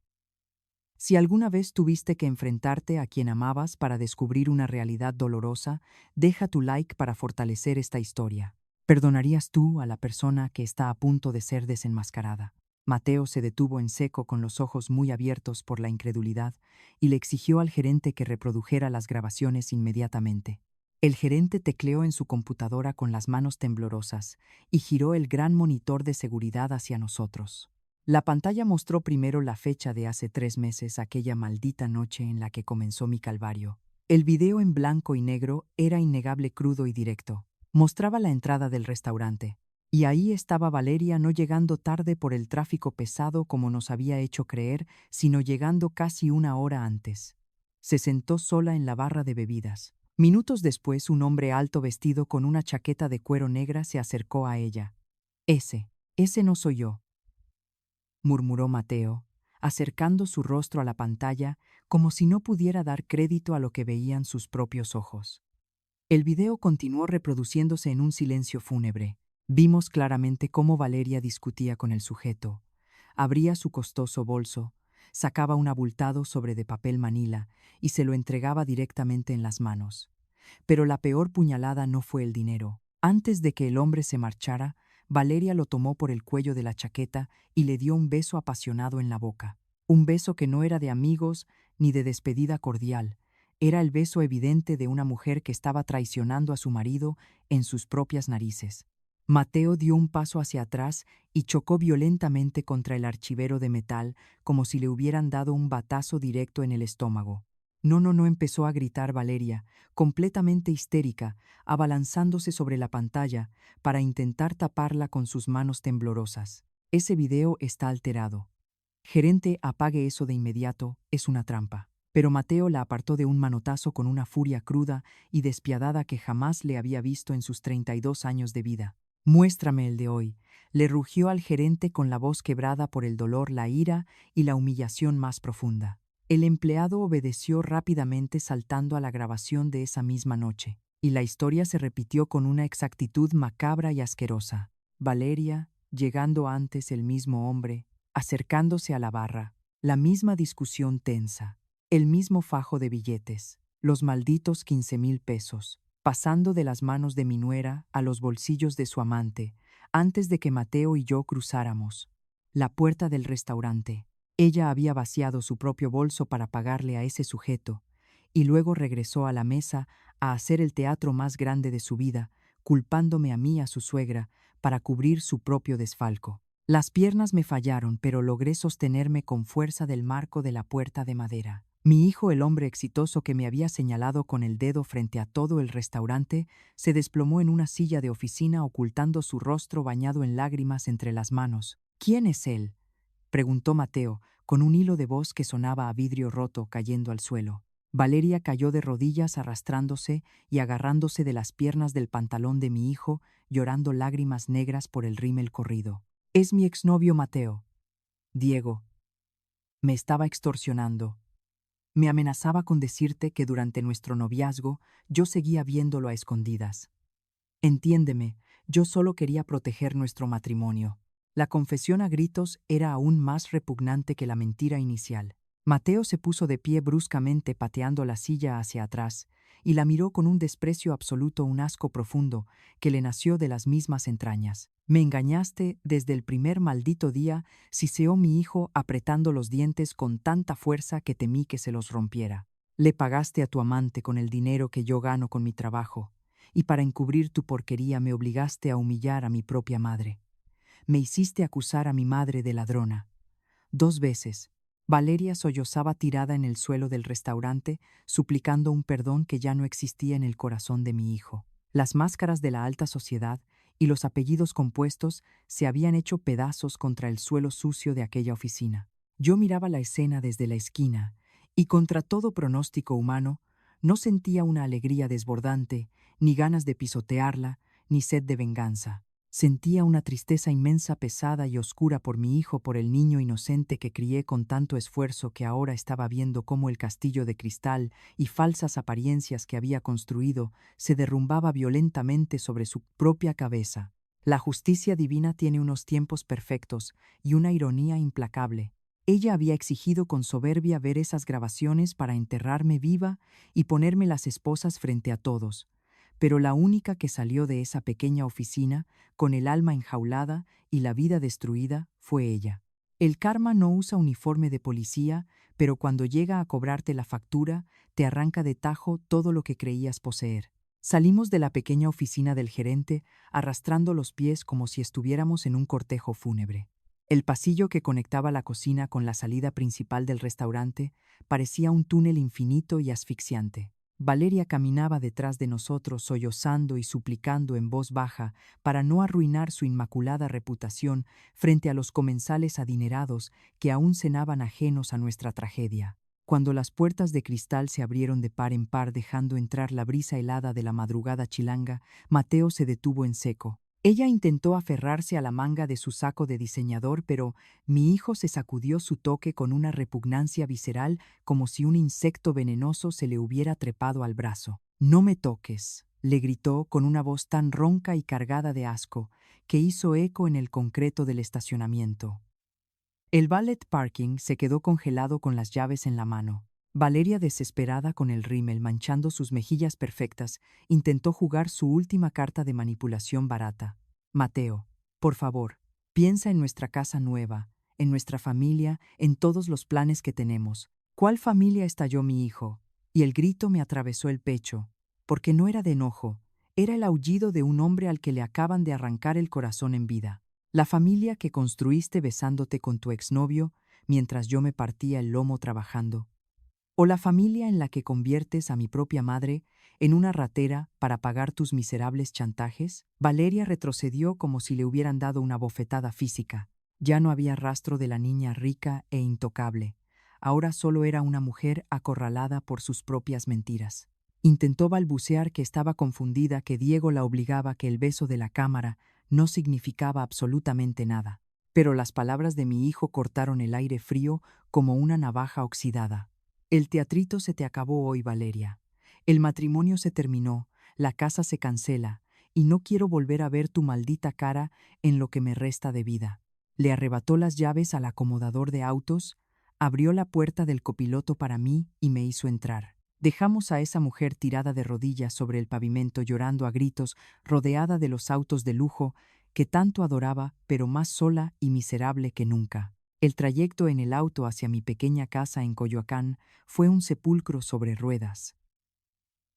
Si alguna vez tuviste que enfrentarte a quien amabas para descubrir una realidad dolorosa, deja tu like para fortalecer esta historia. ¿Perdonarías tú a la persona que está a punto de ser desenmascarada? Mateo se detuvo en seco, con los ojos muy abiertos por la incredulidad, y le exigió al gerente que reprodujera las grabaciones inmediatamente. El gerente tecleó en su computadora con las manos temblorosas y giró el gran monitor de seguridad hacia nosotros. La pantalla mostró primero la fecha de hace 3 meses, aquella maldita noche en la que comenzó mi calvario. El video, en blanco y negro, era innegable, crudo y directo. Mostraba la entrada del restaurante. Y ahí estaba Valeria, no llegando tarde por el tráfico pesado como nos había hecho creer, sino llegando casi 1 hora antes. Se sentó sola en la barra de bebidas. Minutos después, un hombre alto vestido con una chaqueta de cuero negra se acercó a ella. Ese no soy yo, murmuró Mateo, acercando su rostro a la pantalla como si no pudiera dar crédito a lo que veían sus propios ojos. El video continuó reproduciéndose en un silencio fúnebre. Vimos claramente cómo Valeria discutía con el sujeto. Abría su costoso bolso, sacaba un abultado sobre de papel manila y se lo entregaba directamente en las manos. Pero la peor puñalada no fue el dinero. Antes de que el hombre se marchara, Valeria lo tomó por el cuello de la chaqueta y le dio un beso apasionado en la boca. Un beso que no era de amigos ni de despedida cordial. Era el beso evidente de una mujer que estaba traicionando a su marido en sus propias narices. Mateo dio un paso hacia atrás y chocó violentamente contra el archivero de metal, como si le hubieran dado un batazo directo en el estómago. No, no, no, empezó a gritar Valeria, completamente histérica, abalanzándose sobre la pantalla para intentar taparla con sus manos temblorosas. Ese video está alterado. Gerente, apague eso de inmediato, es una trampa. Pero Mateo la apartó de un manotazo con una furia cruda y despiadada que jamás le había visto en sus 32 años de vida. Muéstrame el de hoy, le rugió al gerente con la voz quebrada por el dolor, la ira y la humillación más profunda. El empleado obedeció rápidamente, saltando a la grabación de esa misma noche, y la historia se repitió con una exactitud macabra y asquerosa. Valeria, llegando antes, el mismo hombre, acercándose a la barra, la misma discusión tensa, el mismo fajo de billetes, los malditos 15,000 pesos, pasando de las manos de mi nuera a los bolsillos de su amante, antes de que Mateo y yo cruzáramos la puerta del restaurante. Ella había vaciado su propio bolso para pagarle a ese sujeto, y luego regresó a la mesa a hacer el teatro más grande de su vida, culpándome a mí, a su suegra, para cubrir su propio desfalco. Las piernas me fallaron, pero logré sostenerme con fuerza del marco de la puerta de madera. Mi hijo, el hombre exitoso que me había señalado con el dedo frente a todo el restaurante, se desplomó en una silla de oficina ocultando su rostro bañado en lágrimas entre las manos. ¿Quién es él?, preguntó Mateo, con un hilo de voz que sonaba a vidrio roto cayendo al suelo. Valeria cayó de rodillas arrastrándose y agarrándose de las piernas del pantalón de mi hijo, llorando lágrimas negras por el rímel corrido. Es mi exnovio Mateo. Diego. Me estaba extorsionando. Me amenazaba con decirte que durante nuestro noviazgo yo seguía viéndolo a escondidas. Entiéndeme, yo solo quería proteger nuestro matrimonio. La confesión a gritos era aún más repugnante que la mentira inicial. Mateo se puso de pie bruscamente pateando la silla hacia atrás y la miró con un desprecio absoluto, un asco profundo que le nació de las mismas entrañas. Me engañaste desde el primer maldito día, siseó mi hijo apretando los dientes con tanta fuerza que temí que se los rompiera. Le pagaste a tu amante con el dinero que yo gano con mi trabajo, y para encubrir tu porquería me obligaste a humillar a mi propia madre. Me hiciste acusar a mi madre de ladrona. 2 veces. Valeria sollozaba tirada en el suelo del restaurante, suplicando un perdón que ya no existía en el corazón de mi hijo. Las máscaras de la alta sociedad y los apellidos compuestos se habían hecho pedazos contra el suelo sucio de aquella oficina. Yo miraba la escena desde la esquina y, contra todo pronóstico humano, no sentía una alegría desbordante, ni ganas de pisotearla, ni sed de venganza. Sentía una tristeza inmensa, pesada y oscura por mi hijo, por el niño inocente que crié con tanto esfuerzo, que ahora estaba viendo cómo el castillo de cristal y falsas apariencias que había construido se derrumbaba violentamente sobre su propia cabeza. La justicia divina tiene unos tiempos perfectos y una ironía implacable. Ella había exigido con soberbia ver esas grabaciones para enterrarme viva y ponerme las esposas frente a todos. Pero la única que salió de esa pequeña oficina, con el alma enjaulada y la vida destruida, fue ella. El karma no usa uniforme de policía, pero cuando llega a cobrarte la factura, te arranca de tajo todo lo que creías poseer. Salimos de la pequeña oficina del gerente, arrastrando los pies como si estuviéramos en un cortejo fúnebre. El pasillo que conectaba la cocina con la salida principal del restaurante parecía un túnel infinito y asfixiante. Valeria caminaba detrás de nosotros, sollozando y suplicando en voz baja para no arruinar su inmaculada reputación frente a los comensales adinerados que aún cenaban ajenos a nuestra tragedia. Cuando las puertas de cristal se abrieron de par en par dejando entrar la brisa helada de la madrugada chilanga, Mateo se detuvo en seco. Ella intentó aferrarse a la manga de su saco de diseñador, pero mi hijo se sacudió su toque con una repugnancia visceral, como si un insecto venenoso se le hubiera trepado al brazo. «No me toques», le gritó con una voz tan ronca y cargada de asco que hizo eco en el concreto del estacionamiento. El valet parking se quedó congelado con las llaves en la mano. Valeria, desesperada, con el rímel manchando sus mejillas perfectas, intentó jugar su última carta de manipulación barata. «Mateo, por favor, piensa en nuestra casa nueva, en nuestra familia, en todos los planes que tenemos». «¿Cuál familia?», estalló mi hijo, y el grito me atravesó el pecho, porque no era de enojo, era el aullido de un hombre al que le acaban de arrancar el corazón en vida. «La familia que construiste besándote con tu exnovio mientras yo me partía el lomo trabajando. ¿O la familia en la que conviertes a mi propia madre en una ratera para pagar tus miserables chantajes?» Valeria retrocedió como si le hubieran dado una bofetada física. Ya no había rastro de la niña rica e intocable. Ahora solo era una mujer acorralada por sus propias mentiras. Intentó balbucear que estaba confundida, que Diego la obligaba, que el beso de la cámara no significaba absolutamente nada. Pero las palabras de mi hijo cortaron el aire frío como una navaja oxidada. «El teatrito se te acabó hoy, Valeria. El matrimonio se terminó, la casa se cancela, y no quiero volver a ver tu maldita cara en lo que me resta de vida». Le arrebató las llaves al acomodador de autos, abrió la puerta del copiloto para mí y me hizo entrar. Dejamos a esa mujer tirada de rodillas sobre el pavimento, llorando a gritos, rodeada de los autos de lujo que tanto adoraba, pero más sola y miserable que nunca. El trayecto en el auto hacia mi pequeña casa en Coyoacán fue un sepulcro sobre ruedas.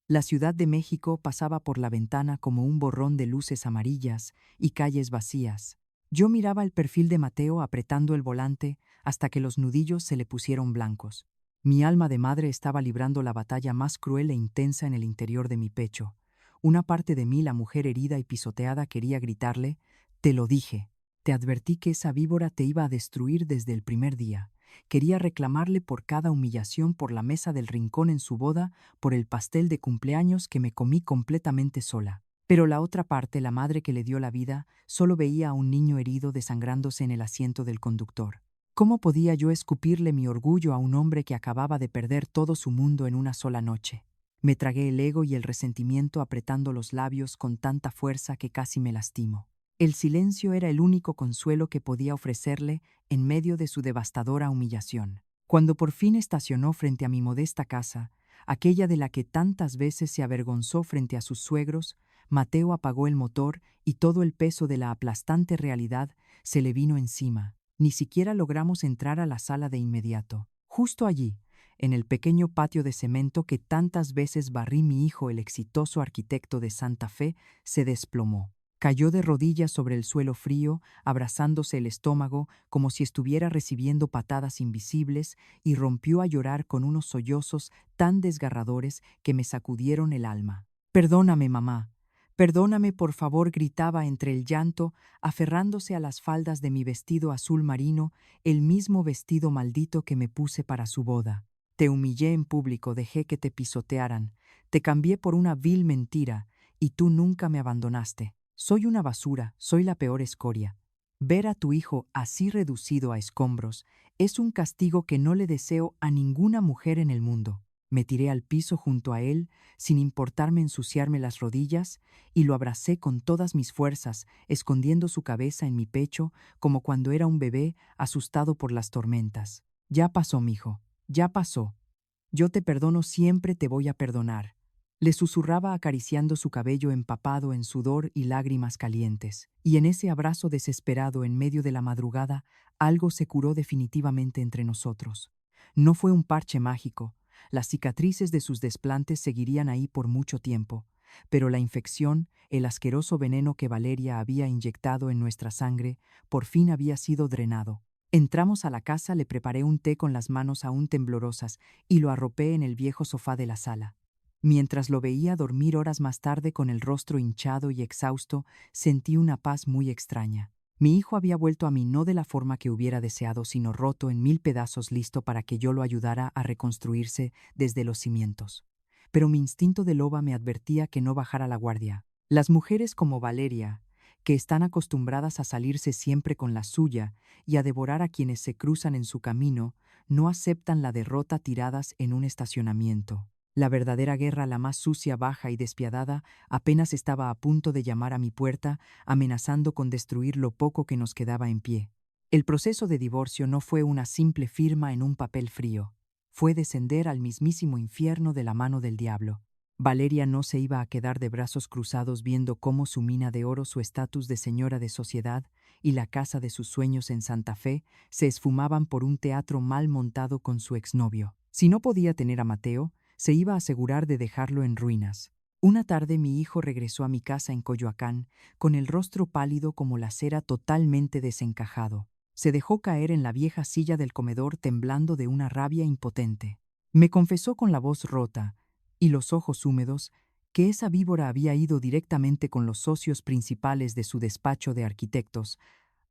La Ciudad de México pasaba por la ventana como un borrón de luces amarillas y calles vacías. Yo miraba el perfil de Mateo apretando el volante hasta que los nudillos se le pusieron blancos. Mi alma de madre estaba librando la batalla más cruel e intensa en el interior de mi pecho. Una parte de mí, la mujer herida y pisoteada, quería gritarle: «Te lo dije. Te advertí que esa víbora te iba a destruir desde el primer día». Quería reclamarle por cada humillación, por la mesa del rincón en su boda, por el pastel de cumpleaños que me comí completamente sola. Pero la otra parte, la madre que le dio la vida, solo veía a un niño herido desangrándose en el asiento del conductor. ¿Cómo podía yo escupirle mi orgullo a un hombre que acababa de perder todo su mundo en una sola noche? Me tragué el ego y el resentimiento apretando los labios con tanta fuerza que casi me lastimo. El silencio era el único consuelo que podía ofrecerle en medio de su devastadora humillación. Cuando por fin estacionó frente a mi modesta casa, aquella de la que tantas veces se avergonzó frente a sus suegros, Mateo apagó el motor y todo el peso de la aplastante realidad se le vino encima. Ni siquiera logramos entrar a la sala de inmediato. Justo allí, en el pequeño patio de cemento que tantas veces barrí mi hijo, el exitoso arquitecto de Santa Fe, se desplomó. Cayó de rodillas sobre el suelo frío, abrazándose el estómago como si estuviera recibiendo patadas invisibles, y rompió a llorar con unos sollozos tan desgarradores que me sacudieron el alma. «Perdóname, mamá. Perdóname, por favor», gritaba entre el llanto, aferrándose a las faldas de mi vestido azul marino, el mismo vestido maldito que me puse para su boda. «Te humillé en público, dejé que te pisotearan, te cambié por una vil mentira, y tú nunca me abandonaste. Soy una basura, soy la peor escoria. Ver a tu hijo así reducido a escombros es un castigo que no le deseo a ninguna mujer en el mundo». Me tiré al piso junto a él, sin importarme ensuciarme las rodillas, y lo abracé con todas mis fuerzas, escondiendo su cabeza en mi pecho como cuando era un bebé asustado por las tormentas. «Ya pasó, mijo, ya pasó. Yo te perdono, siempre te voy a perdonar», le susurraba acariciando su cabello empapado en sudor y lágrimas calientes. Y en ese abrazo desesperado en medio de la madrugada, algo se curó definitivamente entre nosotros. No fue un parche mágico. Las cicatrices de sus desplantes seguirían ahí por mucho tiempo, pero la infección, el asqueroso veneno que Valeria había inyectado en nuestra sangre, por fin había sido drenado. Entramos a la casa, le preparé un té con las manos aún temblorosas y lo arropé en el viejo sofá de la sala. Mientras lo veía dormir horas más tarde con el rostro hinchado y exhausto, sentí una paz muy extraña. Mi hijo había vuelto a mí, no de la forma que hubiera deseado, sino roto en mil pedazos, listo para que yo lo ayudara a reconstruirse desde los cimientos. Pero mi instinto de loba me advertía que no bajara la guardia. Las mujeres como Valeria, que están acostumbradas a salirse siempre con la suya y a devorar a quienes se cruzan en su camino, no aceptan la derrota tiradas en un estacionamiento. La verdadera guerra, la más sucia, baja y despiadada, apenas estaba a punto de llamar a mi puerta, amenazando con destruir lo poco que nos quedaba en pie. El proceso de divorcio no fue una simple firma en un papel frío. Fue descender al mismísimo infierno de la mano del diablo. Valeria no se iba a quedar de brazos cruzados viendo cómo su mina de oro, su estatus de señora de sociedad y la casa de sus sueños en Santa Fe se esfumaban por un teatro mal montado con su exnovio. Si no podía tener a Mateo, se iba a asegurar de dejarlo en ruinas. Una tarde mi hijo regresó a mi casa en Coyoacán, con el rostro pálido como la cera, totalmente desencajado. Se dejó caer en la vieja silla del comedor temblando de una rabia impotente. Me confesó con la voz rota y los ojos húmedos que esa víbora había ido directamente con los socios principales de su despacho de arquitectos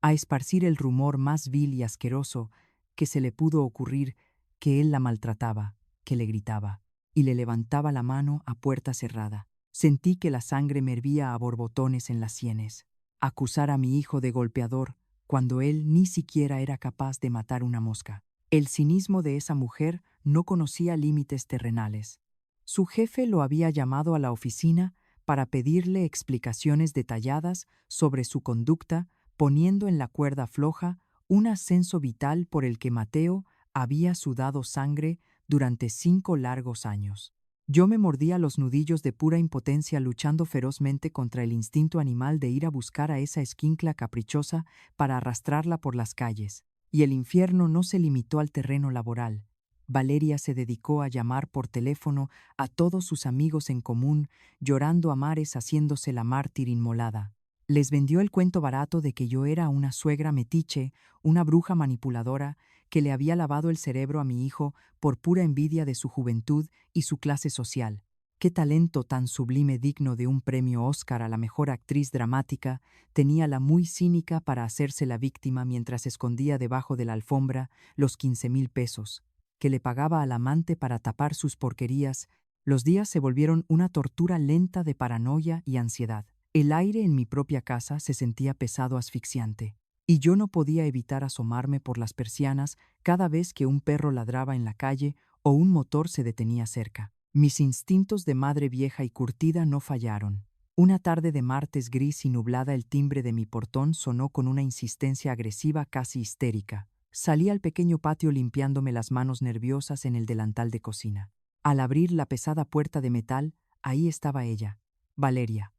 a esparcir el rumor más vil y asqueroso que se le pudo ocurrir, que él la maltrataba, que le gritaba y le levantaba la mano a puerta cerrada. Sentí que la sangre me hervía a borbotones en las sienes. Acusar a mi hijo de golpeador cuando él ni siquiera era capaz de matar una mosca. El cinismo de esa mujer no conocía límites terrenales. Su jefe lo había llamado a la oficina para pedirle explicaciones detalladas sobre su conducta, poniendo en la cuerda floja un ascenso vital por el que Mateo había sudado sangre durante 5 largos años. Yo me mordía los nudillos de pura impotencia, luchando ferozmente contra el instinto animal de ir a buscar a esa escuincla caprichosa para arrastrarla por las calles. Y el infierno no se limitó al terreno laboral. Valeria se dedicó a llamar por teléfono a todos sus amigos en común, llorando a mares haciéndose la mártir inmolada. Les vendió el cuento barato de que yo era una suegra metiche, una bruja manipuladora, que le había lavado el cerebro a mi hijo por pura envidia de su juventud y su clase social. Qué talento tan sublime digno de un premio Oscar a la mejor actriz dramática tenía la muy cínica para hacerse la víctima mientras escondía debajo de la alfombra los 15,000 pesos, que le pagaba al amante para tapar sus porquerías. Los días se volvieron una tortura lenta de paranoia y ansiedad. El aire en mi propia casa se sentía pesado asfixiante, y yo no podía evitar asomarme por las persianas cada vez que un perro ladraba en la calle o un motor se detenía cerca. Mis instintos de madre vieja y curtida no fallaron. Una tarde de martes gris y nublada el timbre de mi portón sonó con una insistencia agresiva casi histérica. Salí al pequeño patio limpiándome las manos nerviosas en el delantal de cocina. Al abrir la pesada puerta de metal, ahí estaba ella, Valeria.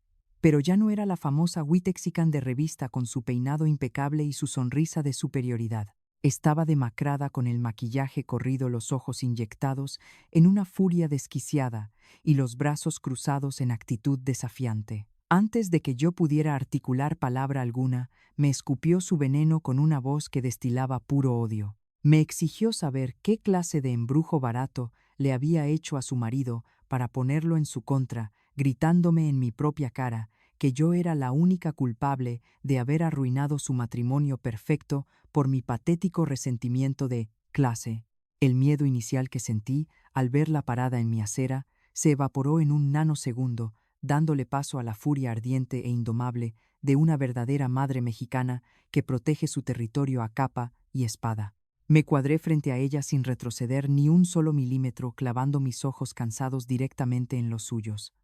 Pero ya no era la famosa Wittexican de revista con su peinado impecable y su sonrisa de superioridad. Estaba demacrada con el maquillaje corrido, los ojos inyectados en una furia desquiciada y los brazos cruzados en actitud desafiante. Antes de que yo pudiera articular palabra alguna, me escupió su veneno con una voz que destilaba puro odio. Me exigió saber qué clase de embrujo barato le había hecho a su marido para ponerlo en su contra, gritándome en mi propia cara que yo era la única culpable de haber arruinado su matrimonio perfecto por mi patético resentimiento de clase. El miedo inicial que sentí al verla parada en mi acera se evaporó en un nanosegundo, dándole paso a la furia ardiente e indomable de una verdadera madre mexicana que protege su territorio a capa y espada. Me cuadré frente a ella sin retroceder ni un solo milímetro, clavando mis ojos cansados directamente en los suyos.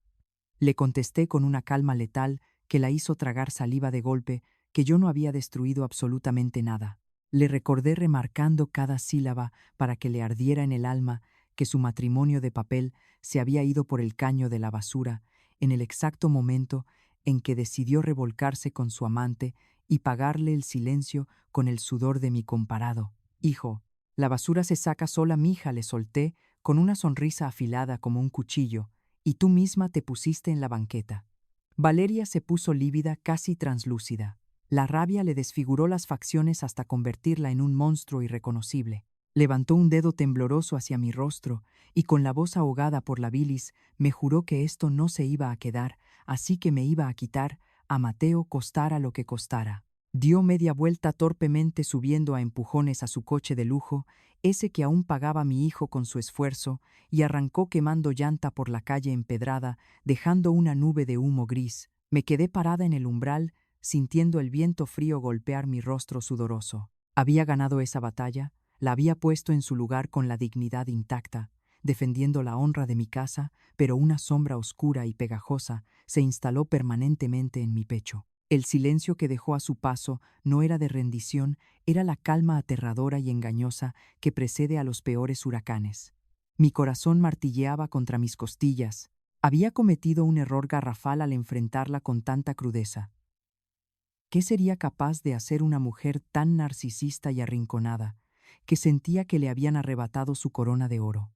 Le contesté con una calma letal que la hizo tragar saliva de golpe, que yo no había destruido absolutamente nada. Le recordé remarcando cada sílaba para que le ardiera en el alma que su matrimonio de papel se había ido por el caño de la basura en el exacto momento en que decidió revolcarse con su amante y pagarle el silencio con el sudor de mi comparado. Hijo, la basura se saca sola, mija, le solté con una sonrisa afilada como un cuchillo, y tú misma te pusiste en la banqueta. Valeria se puso lívida, casi translúcida. La rabia le desfiguró las facciones hasta convertirla en un monstruo irreconocible. Levantó un dedo tembloroso hacia mi rostro y con la voz ahogada por la bilis me juró que esto no se iba a quedar, así que me iba a quitar a Mateo costara lo que costara. Dio media vuelta torpemente subiendo a empujones a su coche de lujo, ese que aún pagaba mi hijo con su esfuerzo, y arrancó quemando llanta por la calle empedrada, dejando una nube de humo gris. Me quedé parada en el umbral, sintiendo el viento frío golpear mi rostro sudoroso. Había ganado esa batalla, la había puesto en su lugar con la dignidad intacta, defendiendo la honra de mi casa, pero una sombra oscura y pegajosa se instaló permanentemente en mi pecho. El silencio que dejó a su paso no era de rendición, era la calma aterradora y engañosa que precede a los peores huracanes. Mi corazón martilleaba contra mis costillas. Había cometido un error garrafal al enfrentarla con tanta crudeza. ¿Qué sería capaz de hacer una mujer tan narcisista y arrinconada, que sentía que le habían arrebatado su corona de oro?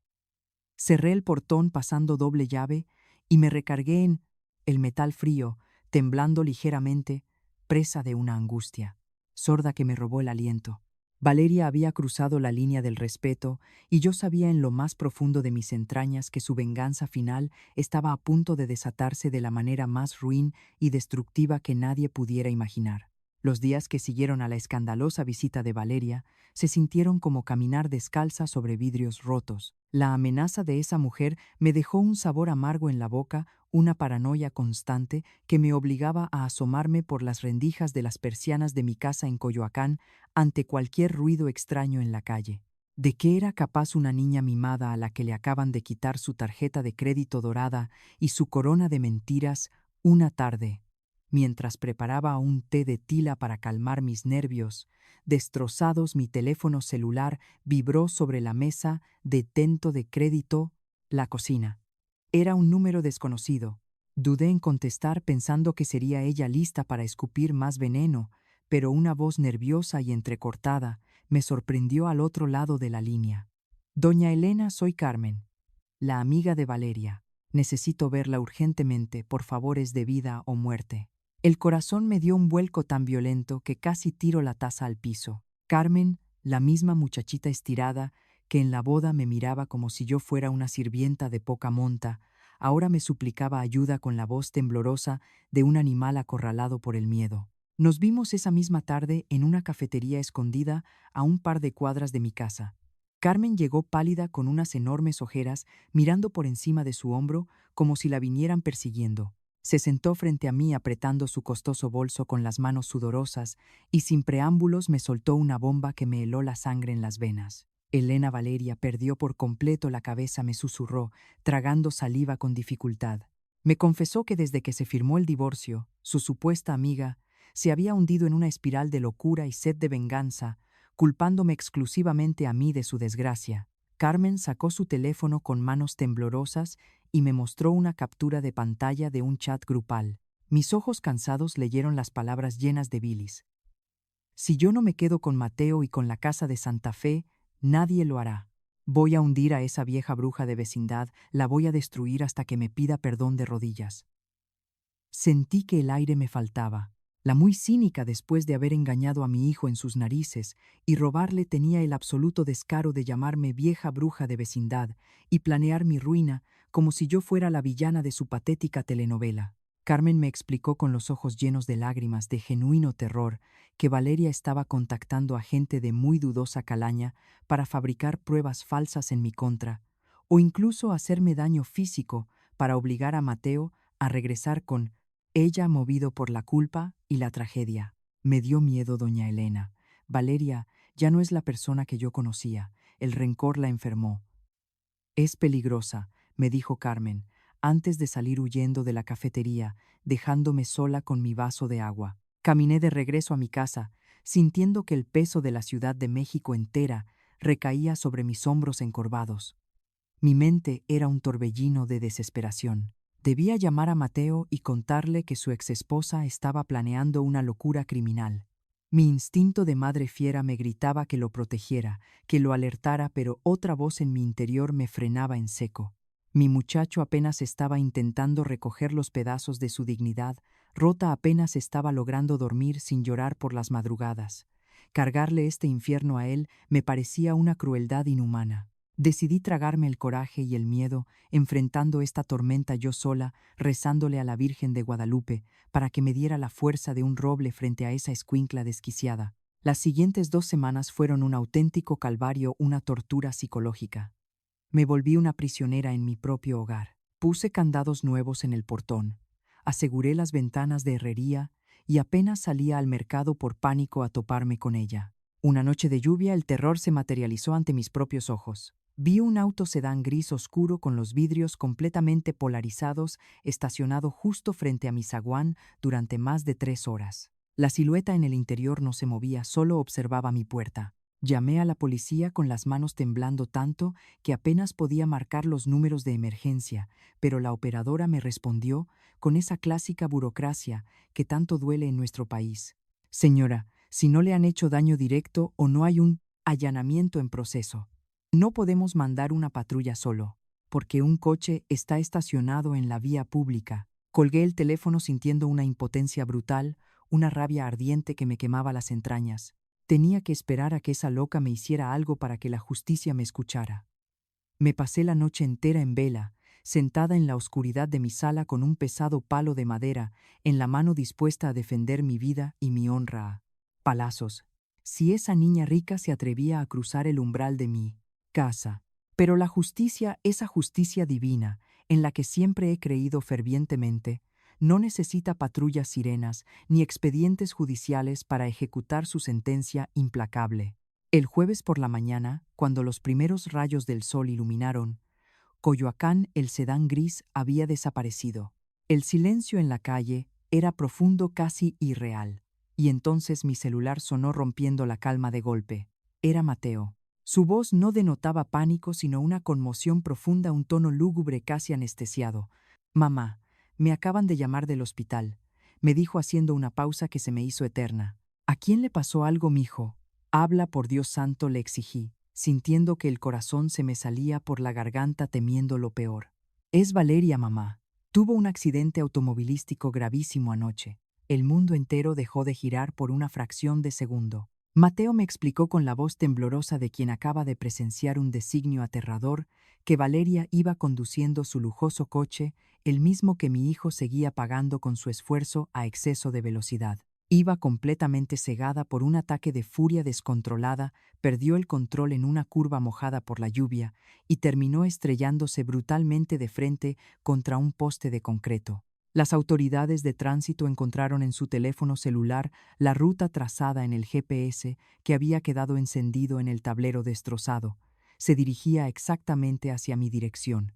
Cerré el portón pasando doble llave y me recargué en el metal frío, temblando ligeramente, presa de una angustia sorda que me robó el aliento. Valeria había cruzado la línea del respeto y yo sabía en lo más profundo de mis entrañas que su venganza final estaba a punto de desatarse de la manera más ruin y destructiva que nadie pudiera imaginar. Los días que siguieron a la escandalosa visita de Valeria se sintieron como caminar descalza sobre vidrios rotos. La amenaza de esa mujer me dejó un sabor amargo en la boca, una paranoia constante que me obligaba a asomarme por las rendijas de las persianas de mi casa en Coyoacán ante cualquier ruido extraño en la calle. ¿De qué era capaz una niña mimada a la que le acaban de quitar su tarjeta de crédito dorada y su corona de mentiras una tarde, mientras preparaba un té de tila para calmar mis nervios, destrozados? Mi teléfono celular vibró sobre la mesa de tento de crédito, la cocina. Era un número desconocido. Dudé en contestar pensando que sería ella lista para escupir más veneno, pero una voz nerviosa y entrecortada me sorprendió al otro lado de la línea. Doña Elena, soy Carmen, la amiga de Valeria. Necesito verla urgentemente, por favor, es de vida o muerte. El corazón me dio un vuelco tan violento que casi tiro la taza al piso. Carmen, la misma muchachita estirada, que en la boda me miraba como si yo fuera una sirvienta de poca monta, ahora me suplicaba ayuda con la voz temblorosa de un animal acorralado por el miedo. Nos vimos esa misma tarde en una cafetería escondida a un par de cuadras de mi casa. Carmen llegó pálida con unas enormes ojeras, mirando por encima de su hombro como si la vinieran persiguiendo. Se sentó frente a mí apretando su costoso bolso con las manos sudorosas y sin preámbulos me soltó una bomba que me heló la sangre en las venas. Elena Valeria perdió por completo la cabeza, me susurró, tragando saliva con dificultad. Me confesó que desde que se firmó el divorcio, su supuesta amiga se había hundido en una espiral de locura y sed de venganza, culpándome exclusivamente a mí de su desgracia. Carmen sacó su teléfono con manos temblorosas y me mostró una captura de pantalla de un chat grupal. Mis ojos cansados leyeron las palabras llenas de bilis. Si yo no me quedo con Mateo y con la casa de Santa Fe, nadie lo hará. Voy a hundir a esa vieja bruja de vecindad, la voy a destruir hasta que me pida perdón de rodillas. Sentí que el aire me faltaba. La muy cínica, después de haber engañado a mi hijo en sus narices y robarle, tenía el absoluto descaro de llamarme vieja bruja de vecindad y planear mi ruina como si yo fuera la villana de su patética telenovela. Carmen me explicó con los ojos llenos de lágrimas de genuino terror que Valeria estaba contactando a gente de muy dudosa calaña para fabricar pruebas falsas en mi contra, o incluso hacerme daño físico para obligar a Mateo a regresar con ella, movido por la culpa y la tragedia. Me dio miedo doña Elena. Valeria ya no es la persona que yo conocía. El rencor la enfermó. Es peligrosa, me dijo Carmen, antes de salir huyendo de la cafetería, dejándome sola con mi vaso de agua. Caminé de regreso a mi casa, sintiendo que el peso de la Ciudad de México entera recaía sobre mis hombros encorvados. Mi mente era un torbellino de desesperación. Debía llamar a Mateo y contarle que su exesposa estaba planeando una locura criminal. Mi instinto de madre fiera me gritaba que lo protegiera, que lo alertara, pero otra voz en mi interior me frenaba en seco. Mi muchacho apenas estaba intentando recoger los pedazos de su dignidad, Rota apenas estaba logrando dormir sin llorar por las madrugadas. Cargarle este infierno a él me parecía una crueldad inhumana. Decidí tragarme el coraje y el miedo, enfrentando esta tormenta yo sola, rezándole a la Virgen de Guadalupe para que me diera la fuerza de un roble frente a esa escuincla desquiciada. Las siguientes 2 semanas fueron un auténtico calvario, una tortura psicológica. Me volví una prisionera en mi propio hogar. Puse candados nuevos en el portón, aseguré las ventanas de herrería y apenas salía al mercado por pánico a toparme con ella. Una noche de lluvia el terror se materializó ante mis propios ojos. Vi un auto sedán gris oscuro con los vidrios completamente polarizados estacionado justo frente a mi zaguán durante más de 3 horas. La silueta en el interior no se movía, solo observaba mi puerta. Llamé a la policía con las manos temblando tanto que apenas podía marcar los números de emergencia, pero la operadora me respondió con esa clásica burocracia que tanto duele en nuestro país. Señora, si no le han hecho daño directo o no hay un allanamiento en proceso, no podemos mandar una patrulla solo, porque un coche está estacionado en la vía pública. Colgué el teléfono sintiendo una impotencia brutal, una rabia ardiente que me quemaba las entrañas. Tenía que esperar a que esa loca me hiciera algo para que la justicia me escuchara. Me pasé la noche entera en vela, sentada en la oscuridad de mi sala con un pesado palo de madera en la mano dispuesta a defender mi vida y mi honra a palazos. Si esa niña rica se atrevía a cruzar el umbral de mi casa. Pero la justicia, esa justicia divina, en la que siempre he creído fervientemente, no necesita patrullas sirenas ni expedientes judiciales para ejecutar su sentencia implacable. El jueves por la mañana, cuando los primeros rayos del sol iluminaron, Coyoacán, el sedán gris, había desaparecido. El silencio en la calle era profundo, casi irreal. Y entonces mi celular sonó rompiendo la calma de golpe. Era Mateo. Su voz no denotaba pánico, sino una conmoción profunda, un tono lúgubre casi anestesiado. «Mamá, me acaban de llamar del hospital», me dijo haciendo una pausa que se me hizo eterna. «¿A quién le pasó algo, mijo?». Habla, por Dios santo, le exigí, sintiendo que el corazón se me salía por la garganta temiendo lo peor. Es Valeria, mamá. Tuvo un accidente automovilístico gravísimo anoche. El mundo entero dejó de girar por una fracción de segundo. Mateo me explicó con la voz temblorosa de quien acaba de presenciar un designio aterrador que Valeria iba conduciendo su lujoso coche, el mismo que mi hijo seguía pagando con su esfuerzo a exceso de velocidad. Iba completamente cegada por un ataque de furia descontrolada, perdió el control en una curva mojada por la lluvia y terminó estrellándose brutalmente de frente contra un poste de concreto. Las autoridades de tránsito encontraron en su teléfono celular la ruta trazada en el GPS que había quedado encendido en el tablero destrozado. Se dirigía exactamente hacia mi dirección.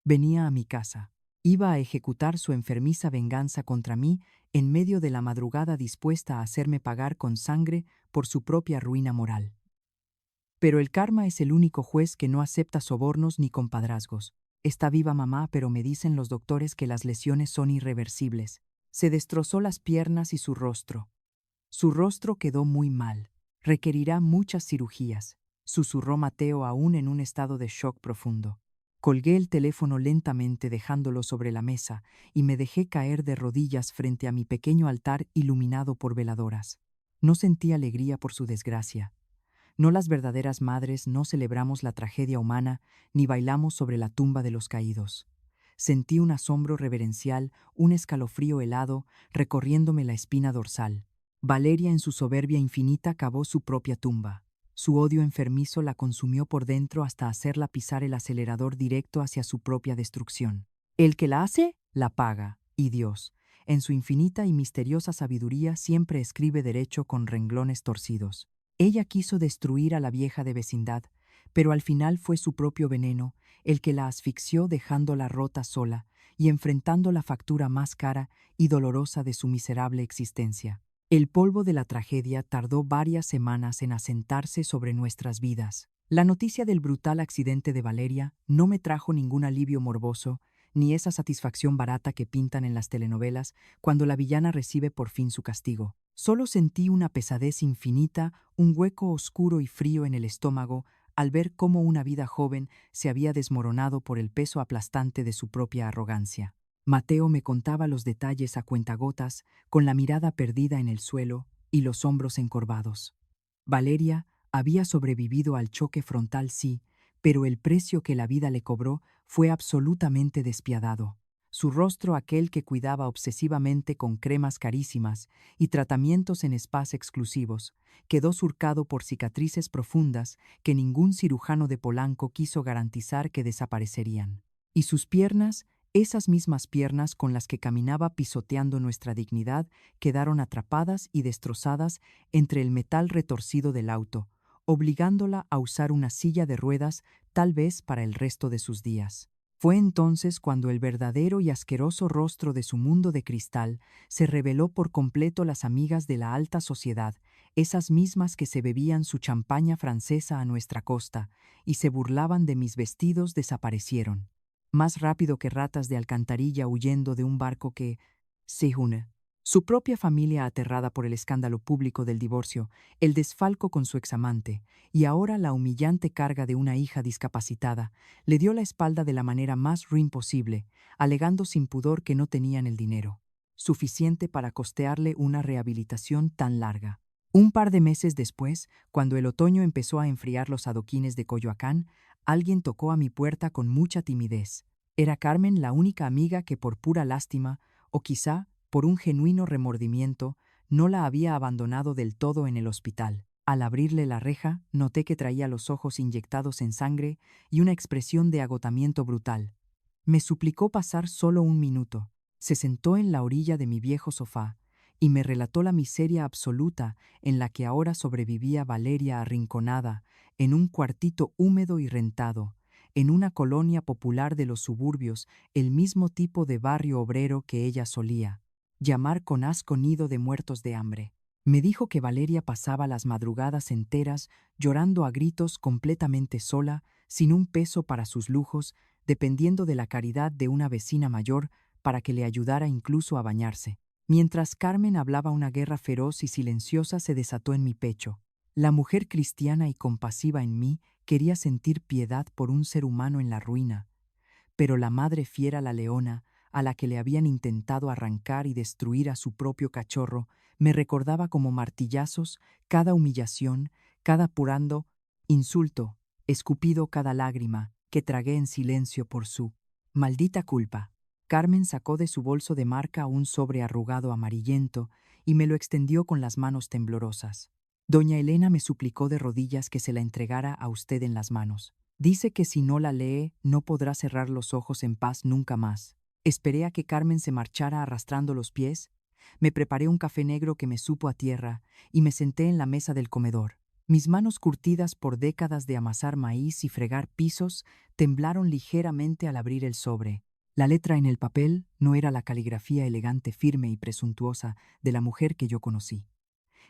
Venía a mi casa. Iba a ejecutar su enfermiza venganza contra mí en medio de la madrugada, dispuesta a hacerme pagar con sangre por su propia ruina moral. Pero el karma es el único juez que no acepta sobornos ni compadrazgos. Está viva mamá, pero me dicen los doctores que las lesiones son irreversibles. Se destrozó las piernas y su rostro. Su rostro quedó muy mal. Requerirá muchas cirugías, susurró Mateo aún en un estado de shock profundo. Colgué el teléfono lentamente dejándolo sobre la mesa y me dejé caer de rodillas frente a mi pequeño altar iluminado por veladoras. No sentí alegría por su desgracia. No, las verdaderas madres no celebramos la tragedia humana ni bailamos sobre la tumba de los caídos. Sentí un asombro reverencial, un escalofrío helado recorriéndome la espina dorsal. Valeria, en su soberbia infinita, cavó su propia tumba. Su odio enfermizo la consumió por dentro hasta hacerla pisar el acelerador directo hacia su propia destrucción. El que la hace, la paga, y Dios, en su infinita y misteriosa sabiduría, siempre escribe derecho con renglones torcidos. Ella quiso destruir a la vieja de vecindad, pero al final fue su propio veneno el que la asfixió, dejándola rota sola y enfrentando la factura más cara y dolorosa de su miserable existencia. El polvo de la tragedia tardó varias semanas en asentarse sobre nuestras vidas. La noticia del brutal accidente de Valeria no me trajo ningún alivio morboso, ni esa satisfacción barata que pintan en las telenovelas cuando la villana recibe por fin su castigo. Solo sentí una pesadez infinita, un hueco oscuro y frío en el estómago al ver cómo una vida joven se había desmoronado por el peso aplastante de su propia arrogancia. Mateo me contaba los detalles a cuentagotas, con la mirada perdida en el suelo y los hombros encorvados. Valeria había sobrevivido al choque frontal, sí, pero el precio que la vida le cobró fue absolutamente despiadado. Su rostro, aquel que cuidaba obsesivamente con cremas carísimas y tratamientos en spas exclusivos, quedó surcado por cicatrices profundas que ningún cirujano de Polanco quiso garantizar que desaparecerían. Y sus piernas, esas mismas piernas con las que caminaba pisoteando nuestra dignidad, quedaron atrapadas y destrozadas entre el metal retorcido del auto, obligándola a usar una silla de ruedas tal vez para el resto de sus días. Fue entonces cuando el verdadero y asqueroso rostro de su mundo de cristal se reveló por completo. Las amigas de la alta sociedad, esas mismas que se bebían su champaña francesa a nuestra costa y se burlaban de mis vestidos, desaparecieron, más rápido que ratas de alcantarilla huyendo de un barco que se une. Su propia familia, aterrada por el escándalo público del divorcio, el desfalco con su examante y ahora la humillante carga de una hija discapacitada, le dio la espalda de la manera más ruin posible, alegando sin pudor que no tenían el dinero suficiente para costearle una rehabilitación tan larga. Un par de meses después, cuando el otoño empezó a enfriar los adoquines de Coyoacán, alguien tocó a mi puerta con mucha timidez. Era Carmen, la única amiga que por pura lástima, o quizá por un genuino remordimiento, no la había abandonado del todo en el hospital. Al abrirle la reja, noté que traía los ojos inyectados en sangre y una expresión de agotamiento brutal. Me suplicó pasar solo un minuto. Se sentó en la orilla de mi viejo sofá y me relató la miseria absoluta en la que ahora sobrevivía Valeria, arrinconada en un cuartito húmedo y rentado, en una colonia popular de los suburbios, el mismo tipo de barrio obrero que ella solía llamar con asco nido de muertos de hambre. Me dijo que Valeria pasaba las madrugadas enteras llorando a gritos, completamente sola, sin un peso para sus lujos, dependiendo de la caridad de una vecina mayor para que le ayudara incluso a bañarse. Mientras Carmen hablaba, una guerra feroz y silenciosa se desató en mi pecho. La mujer cristiana y compasiva en mí quería sentir piedad por un ser humano en la ruina, pero la madre fiera, la leona, a la que le habían intentado arrancar y destruir a su propio cachorro, me recordaba como martillazos cada humillación, cada purando insulto, escupido cada lágrima que tragué en silencio por su maldita culpa. Carmen sacó de su bolso de marca un sobre arrugado amarillento y me lo extendió con las manos temblorosas. Doña Elena me suplicó de rodillas que se la entregara a usted en las manos. Dice que si no la lee, no podrá cerrar los ojos en paz nunca más. Esperé a que Carmen se marchara arrastrando los pies, me preparé un café negro que me supo a tierra y me senté en la mesa del comedor. Mis manos curtidas por décadas de amasar maíz y fregar pisos temblaron ligeramente al abrir el sobre. La letra en el papel no era la caligrafía elegante, firme y presuntuosa de la mujer que yo conocí.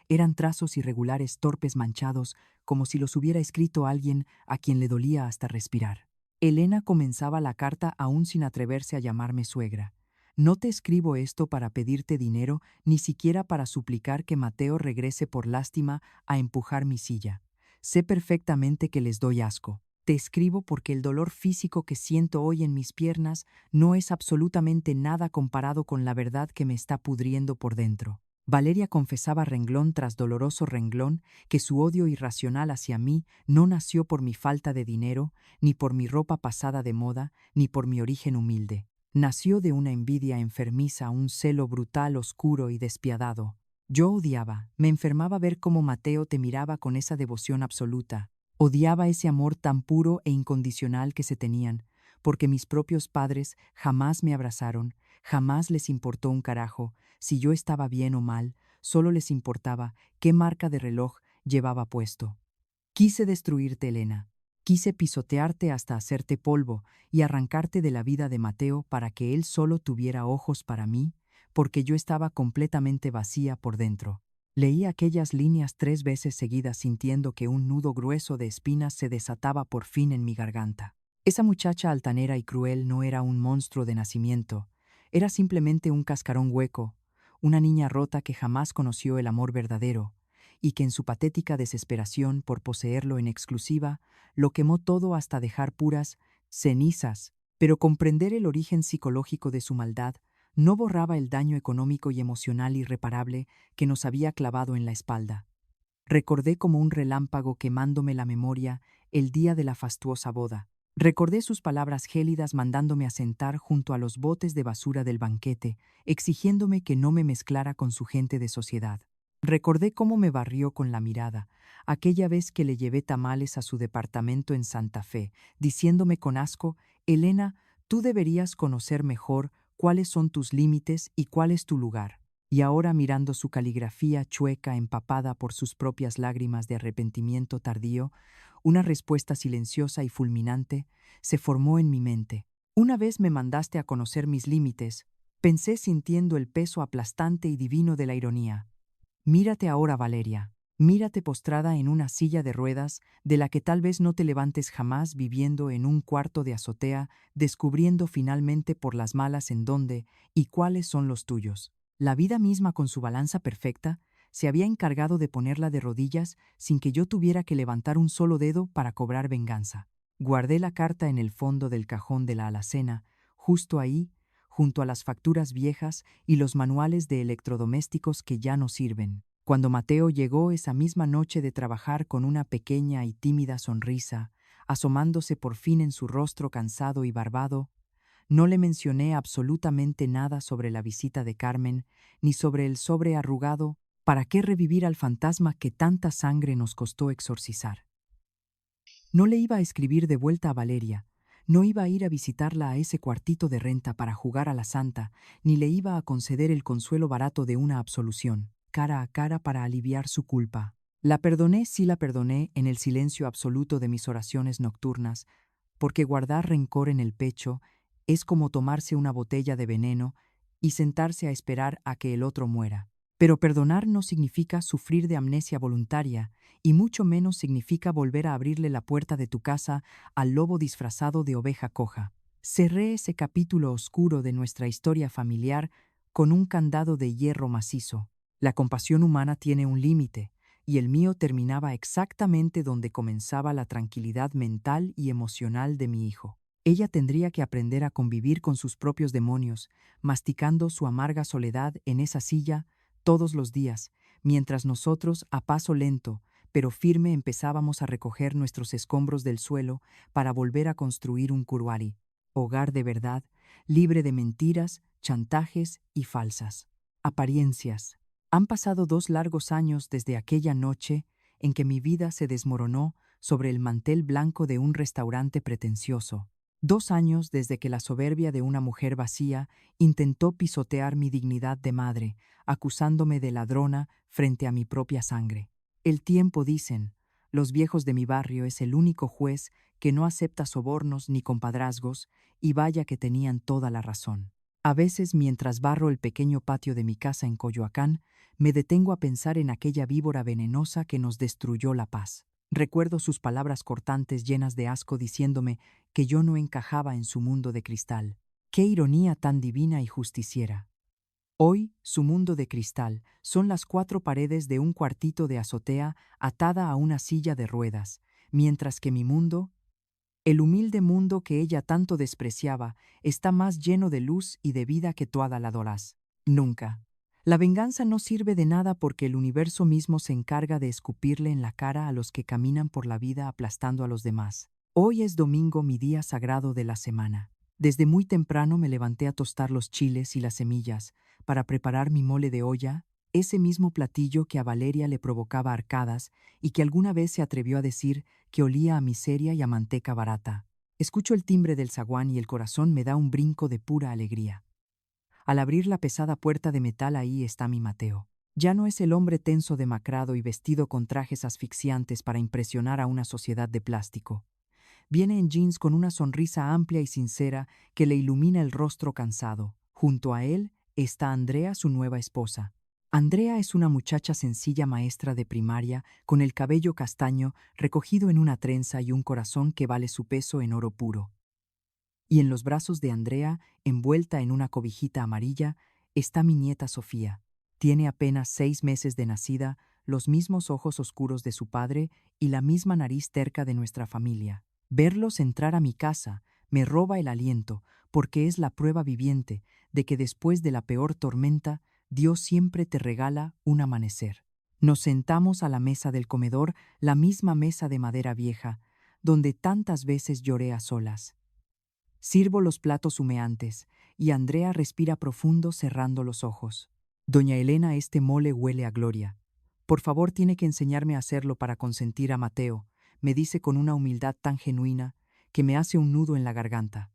Eran trazos irregulares, torpes, manchados, como si los hubiera escrito alguien a quien le dolía hasta respirar. Elena comenzaba la carta aún sin atreverse a llamarme suegra. No te escribo esto para pedirte dinero, ni siquiera para suplicar que Mateo regrese por lástima a empujar mi silla. Sé perfectamente que les doy asco. Te escribo porque el dolor físico que siento hoy en mis piernas no es absolutamente nada comparado con la verdad que me está pudriendo por dentro. Valeria confesaba renglón tras doloroso renglón que su odio irracional hacia mí no nació por mi falta de dinero, ni por mi ropa pasada de moda, ni por mi origen humilde. Nació de una envidia enfermiza, un celo brutal, oscuro y despiadado. Yo odiaba, me enfermaba ver cómo Mateo te miraba con esa devoción absoluta. Odiaba ese amor tan puro e incondicional que se tenían, porque mis propios padres jamás me abrazaron, jamás les importó un carajo si yo estaba bien o mal, solo les importaba qué marca de reloj llevaba puesto. Quise destruirte, Elena. Quise pisotearte hasta hacerte polvo y arrancarte de la vida de Mateo para que él solo tuviera ojos para mí, porque yo estaba completamente vacía por dentro. Leí aquellas líneas 3 veces seguidas sintiendo que un nudo grueso de espinas se desataba por fin en mi garganta. Esa muchacha altanera y cruel no era un monstruo de nacimiento, era simplemente un cascarón hueco, una niña rota que jamás conoció el amor verdadero, y que en su patética desesperación por poseerlo en exclusiva, lo quemó todo hasta dejar puras cenizas. Pero comprender el origen psicológico de su maldad no borraba el daño económico y emocional irreparable que nos había clavado en la espalda. Recordé como un relámpago quemándome la memoria el día de la fastuosa boda. Recordé sus palabras gélidas mandándome a sentar junto a los botes de basura del banquete, exigiéndome que no me mezclara con su gente de sociedad. Recordé cómo me barrió con la mirada, aquella vez que le llevé tamales a su departamento en Santa Fe, diciéndome con asco: Elena, tú deberías conocer mejor cuáles son tus límites y cuál es tu lugar. Y ahora, mirando su caligrafía chueca empapada por sus propias lágrimas de arrepentimiento tardío, una respuesta silenciosa y fulminante se formó en mi mente. Una vez me mandaste a conocer mis límites, pensé sintiendo el peso aplastante y divino de la ironía. Mírate ahora, Valeria. Mírate postrada en una silla de ruedas de la que tal vez no te levantes jamás, viviendo en un cuarto de azotea, descubriendo finalmente por las malas en dónde y cuáles son los tuyos. La vida misma, con su balanza perfecta, se había encargado de ponerla de rodillas sin que yo tuviera que levantar un solo dedo para cobrar venganza. Guardé la carta en el fondo del cajón de la alacena, justo ahí, junto a las facturas viejas y los manuales de electrodomésticos que ya no sirven. Cuando Mateo llegó esa misma noche de trabajar con una pequeña y tímida sonrisa, asomándose por fin en su rostro cansado y barbado, no le mencioné absolutamente nada sobre la visita de Carmen, ni sobre el sobre arrugado. ¿Para qué revivir al fantasma que tanta sangre nos costó exorcizar? No le iba a escribir de vuelta a Valeria, no iba a ir a visitarla a ese cuartito de renta para jugar a la santa, ni le iba a conceder el consuelo barato de una absolución, cara a cara para aliviar su culpa. La perdoné, sí la perdoné, en el silencio absoluto de mis oraciones nocturnas, porque guardar rencor en el pecho es como tomarse una botella de veneno y sentarse a esperar a que el otro muera. Pero perdonar no significa sufrir de amnesia voluntaria, y mucho menos significa volver a abrirle la puerta de tu casa al lobo disfrazado de oveja coja. Cerré ese capítulo oscuro de nuestra historia familiar con un candado de hierro macizo. La compasión humana tiene un límite, y el mío terminaba exactamente donde comenzaba la tranquilidad mental y emocional de mi hijo. Ella tendría que aprender a convivir con sus propios demonios, masticando su amarga soledad en esa silla todos los días, mientras nosotros, a paso lento, pero firme, empezábamos a recoger nuestros escombros del suelo para volver a construir un Kurwari, hogar de verdad, libre de mentiras, chantajes y falsas apariencias. Han pasado 2 largos años desde aquella noche en que mi vida se desmoronó sobre el mantel blanco de un restaurante pretencioso. 2 años desde que la soberbia de una mujer vacía intentó pisotear mi dignidad de madre, acusándome de ladrona frente a mi propia sangre. El tiempo, dicen, los viejos de mi barrio, es el único juez que no acepta sobornos ni compadrazgos, y vaya que tenían toda la razón. A veces, mientras barro el pequeño patio de mi casa en Coyoacán, me detengo a pensar en aquella víbora venenosa que nos destruyó la paz. Recuerdo sus palabras cortantes llenas de asco diciéndome que yo no encajaba en su mundo de cristal. ¡Qué ironía tan divina y justiciera! Hoy, su mundo de cristal son las 4 paredes de un cuartito de azotea atada a una silla de ruedas, mientras que mi mundo, el humilde mundo que ella tanto despreciaba, está más lleno de luz y de vida que tú adorarás. Nunca. La venganza no sirve de nada porque el universo mismo se encarga de escupirle en la cara a los que caminan por la vida aplastando a los demás. Hoy es domingo, mi día sagrado de la semana. Desde muy temprano me levanté a tostar los chiles y las semillas para preparar mi mole de olla, ese mismo platillo que a Valeria le provocaba arcadas y que alguna vez se atrevió a decir que olía a miseria y a manteca barata. Escucho el timbre del zaguán y el corazón me da un brinco de pura alegría. Al abrir la pesada puerta de metal, ahí está mi Mateo. Ya no es el hombre tenso, demacrado y vestido con trajes asfixiantes para impresionar a una sociedad de plástico. Viene en jeans con una sonrisa amplia y sincera que le ilumina el rostro cansado. Junto a él está Andrea, su nueva esposa. Andrea es una muchacha sencilla, maestra de primaria, con el cabello castaño recogido en una trenza y un corazón que vale su peso en oro puro. Y en los brazos de Andrea, envuelta en una cobijita amarilla, está mi nieta Sofía. Tiene apenas 6 meses de nacida, los mismos ojos oscuros de su padre y la misma nariz terca de nuestra familia. Verlos entrar a mi casa me roba el aliento, porque es la prueba viviente de que después de la peor tormenta, Dios siempre te regala un amanecer. Nos sentamos a la mesa del comedor, la misma mesa de madera vieja, donde tantas veces lloré a solas. Sirvo los platos humeantes, y Andrea respira profundo cerrando los ojos. Doña Elena, este mole huele a gloria. Por favor, tiene que enseñarme a hacerlo para consentir a Mateo, me dice con una humildad tan genuina que me hace un nudo en la garganta.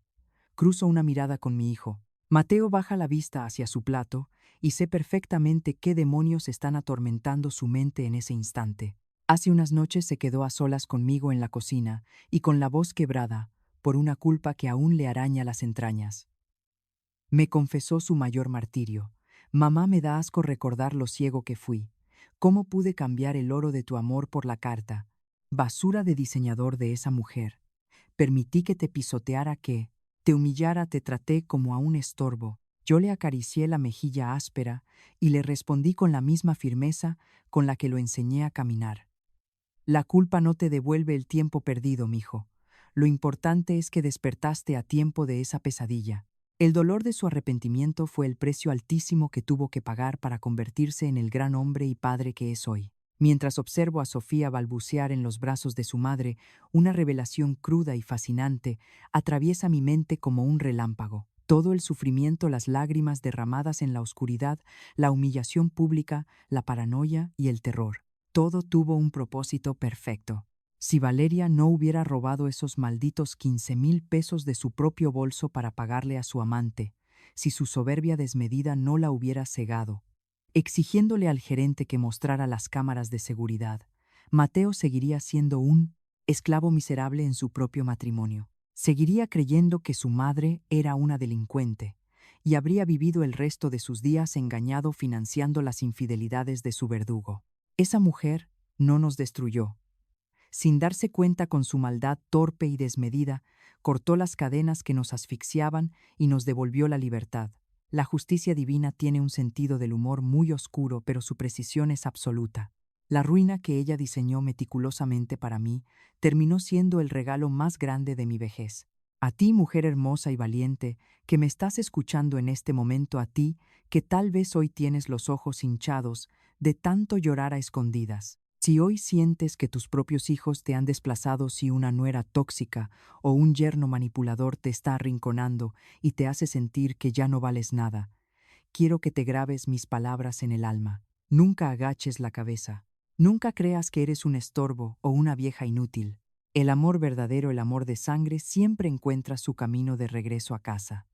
Cruzo una mirada con mi hijo. Mateo baja la vista hacia su plato y sé perfectamente qué demonios están atormentando su mente en ese instante. Hace unas noches se quedó a solas conmigo en la cocina y con la voz quebrada por una culpa que aún le araña las entrañas. Me confesó su mayor martirio. Mamá, me da asco recordar lo ciego que fui. ¿Cómo pude cambiar el oro de tu amor por la carta? Basura de diseñador de esa mujer. Permití que te pisoteara, que te humillara, te traté como a un estorbo. Yo le acaricié la mejilla áspera y le respondí con la misma firmeza con la que lo enseñé a caminar. La culpa no te devuelve el tiempo perdido, mijo. Lo importante es que despertaste a tiempo de esa pesadilla. El dolor de su arrepentimiento fue el precio altísimo que tuvo que pagar para convertirse en el gran hombre y padre que es hoy. Mientras observo a Sofía balbucear en los brazos de su madre, una revelación cruda y fascinante atraviesa mi mente como un relámpago. Todo el sufrimiento, las lágrimas derramadas en la oscuridad, la humillación pública, la paranoia y el terror. Todo tuvo un propósito perfecto. Si Valeria no hubiera robado esos malditos 15,000 pesos de su propio bolso para pagarle a su amante, si su soberbia desmedida no la hubiera cegado, exigiéndole al gerente que mostrara las cámaras de seguridad, Mateo seguiría siendo un esclavo miserable en su propio matrimonio. Seguiría creyendo que su madre era una delincuente y habría vivido el resto de sus días engañado financiando las infidelidades de su verdugo. Esa mujer no nos destruyó. Sin darse cuenta, con su maldad torpe y desmedida, cortó las cadenas que nos asfixiaban y nos devolvió la libertad. La justicia divina tiene un sentido del humor muy oscuro, pero su precisión es absoluta. La ruina que ella diseñó meticulosamente para mí terminó siendo el regalo más grande de mi vejez. A ti, mujer hermosa y valiente, que me estás escuchando en este momento, a ti, que tal vez hoy tienes los ojos hinchados de tanto llorar a escondidas. Si hoy sientes que tus propios hijos te han desplazado, si una nuera tóxica o un yerno manipulador te está arrinconando y te hace sentir que ya no vales nada, quiero que te grabes mis palabras en el alma. Nunca agaches la cabeza. Nunca creas que eres un estorbo o una vieja inútil. El amor verdadero, el amor de sangre, siempre encuentra su camino de regreso a casa.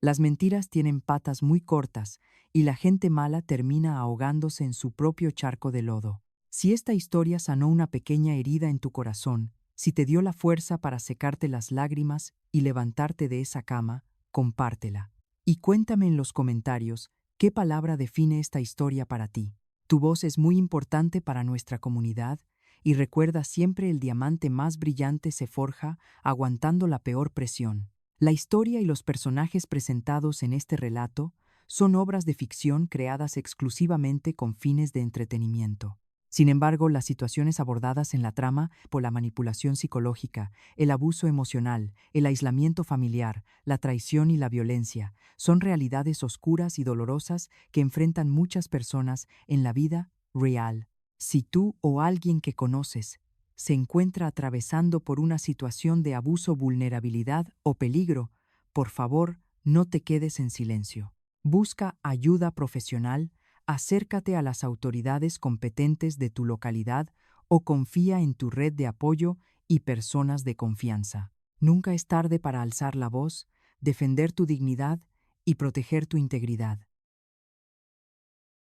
Las mentiras tienen patas muy cortas y la gente mala termina ahogándose en su propio charco de lodo. Si esta historia sanó una pequeña herida en tu corazón, si te dio la fuerza para secarte las lágrimas y levantarte de esa cama, compártela. Y cuéntame en los comentarios qué palabra define esta historia para ti. Tu voz es muy importante para nuestra comunidad y recuerda siempre el diamante más brillante se forja aguantando la peor presión. La historia y los personajes presentados en este relato son obras de ficción creadas exclusivamente con fines de entretenimiento. Sin embargo, las situaciones abordadas en la trama, por la manipulación psicológica, el abuso emocional, el aislamiento familiar, la traición y la violencia, son realidades oscuras y dolorosas que enfrentan muchas personas en la vida real. Si tú o alguien que conoces se encuentra atravesando por una situación de abuso, vulnerabilidad o peligro, por favor, no te quedes en silencio. Busca ayuda profesional, acércate a las autoridades competentes de tu localidad o confía en tu red de apoyo y personas de confianza. Nunca es tarde para alzar la voz, defender tu dignidad y proteger tu integridad.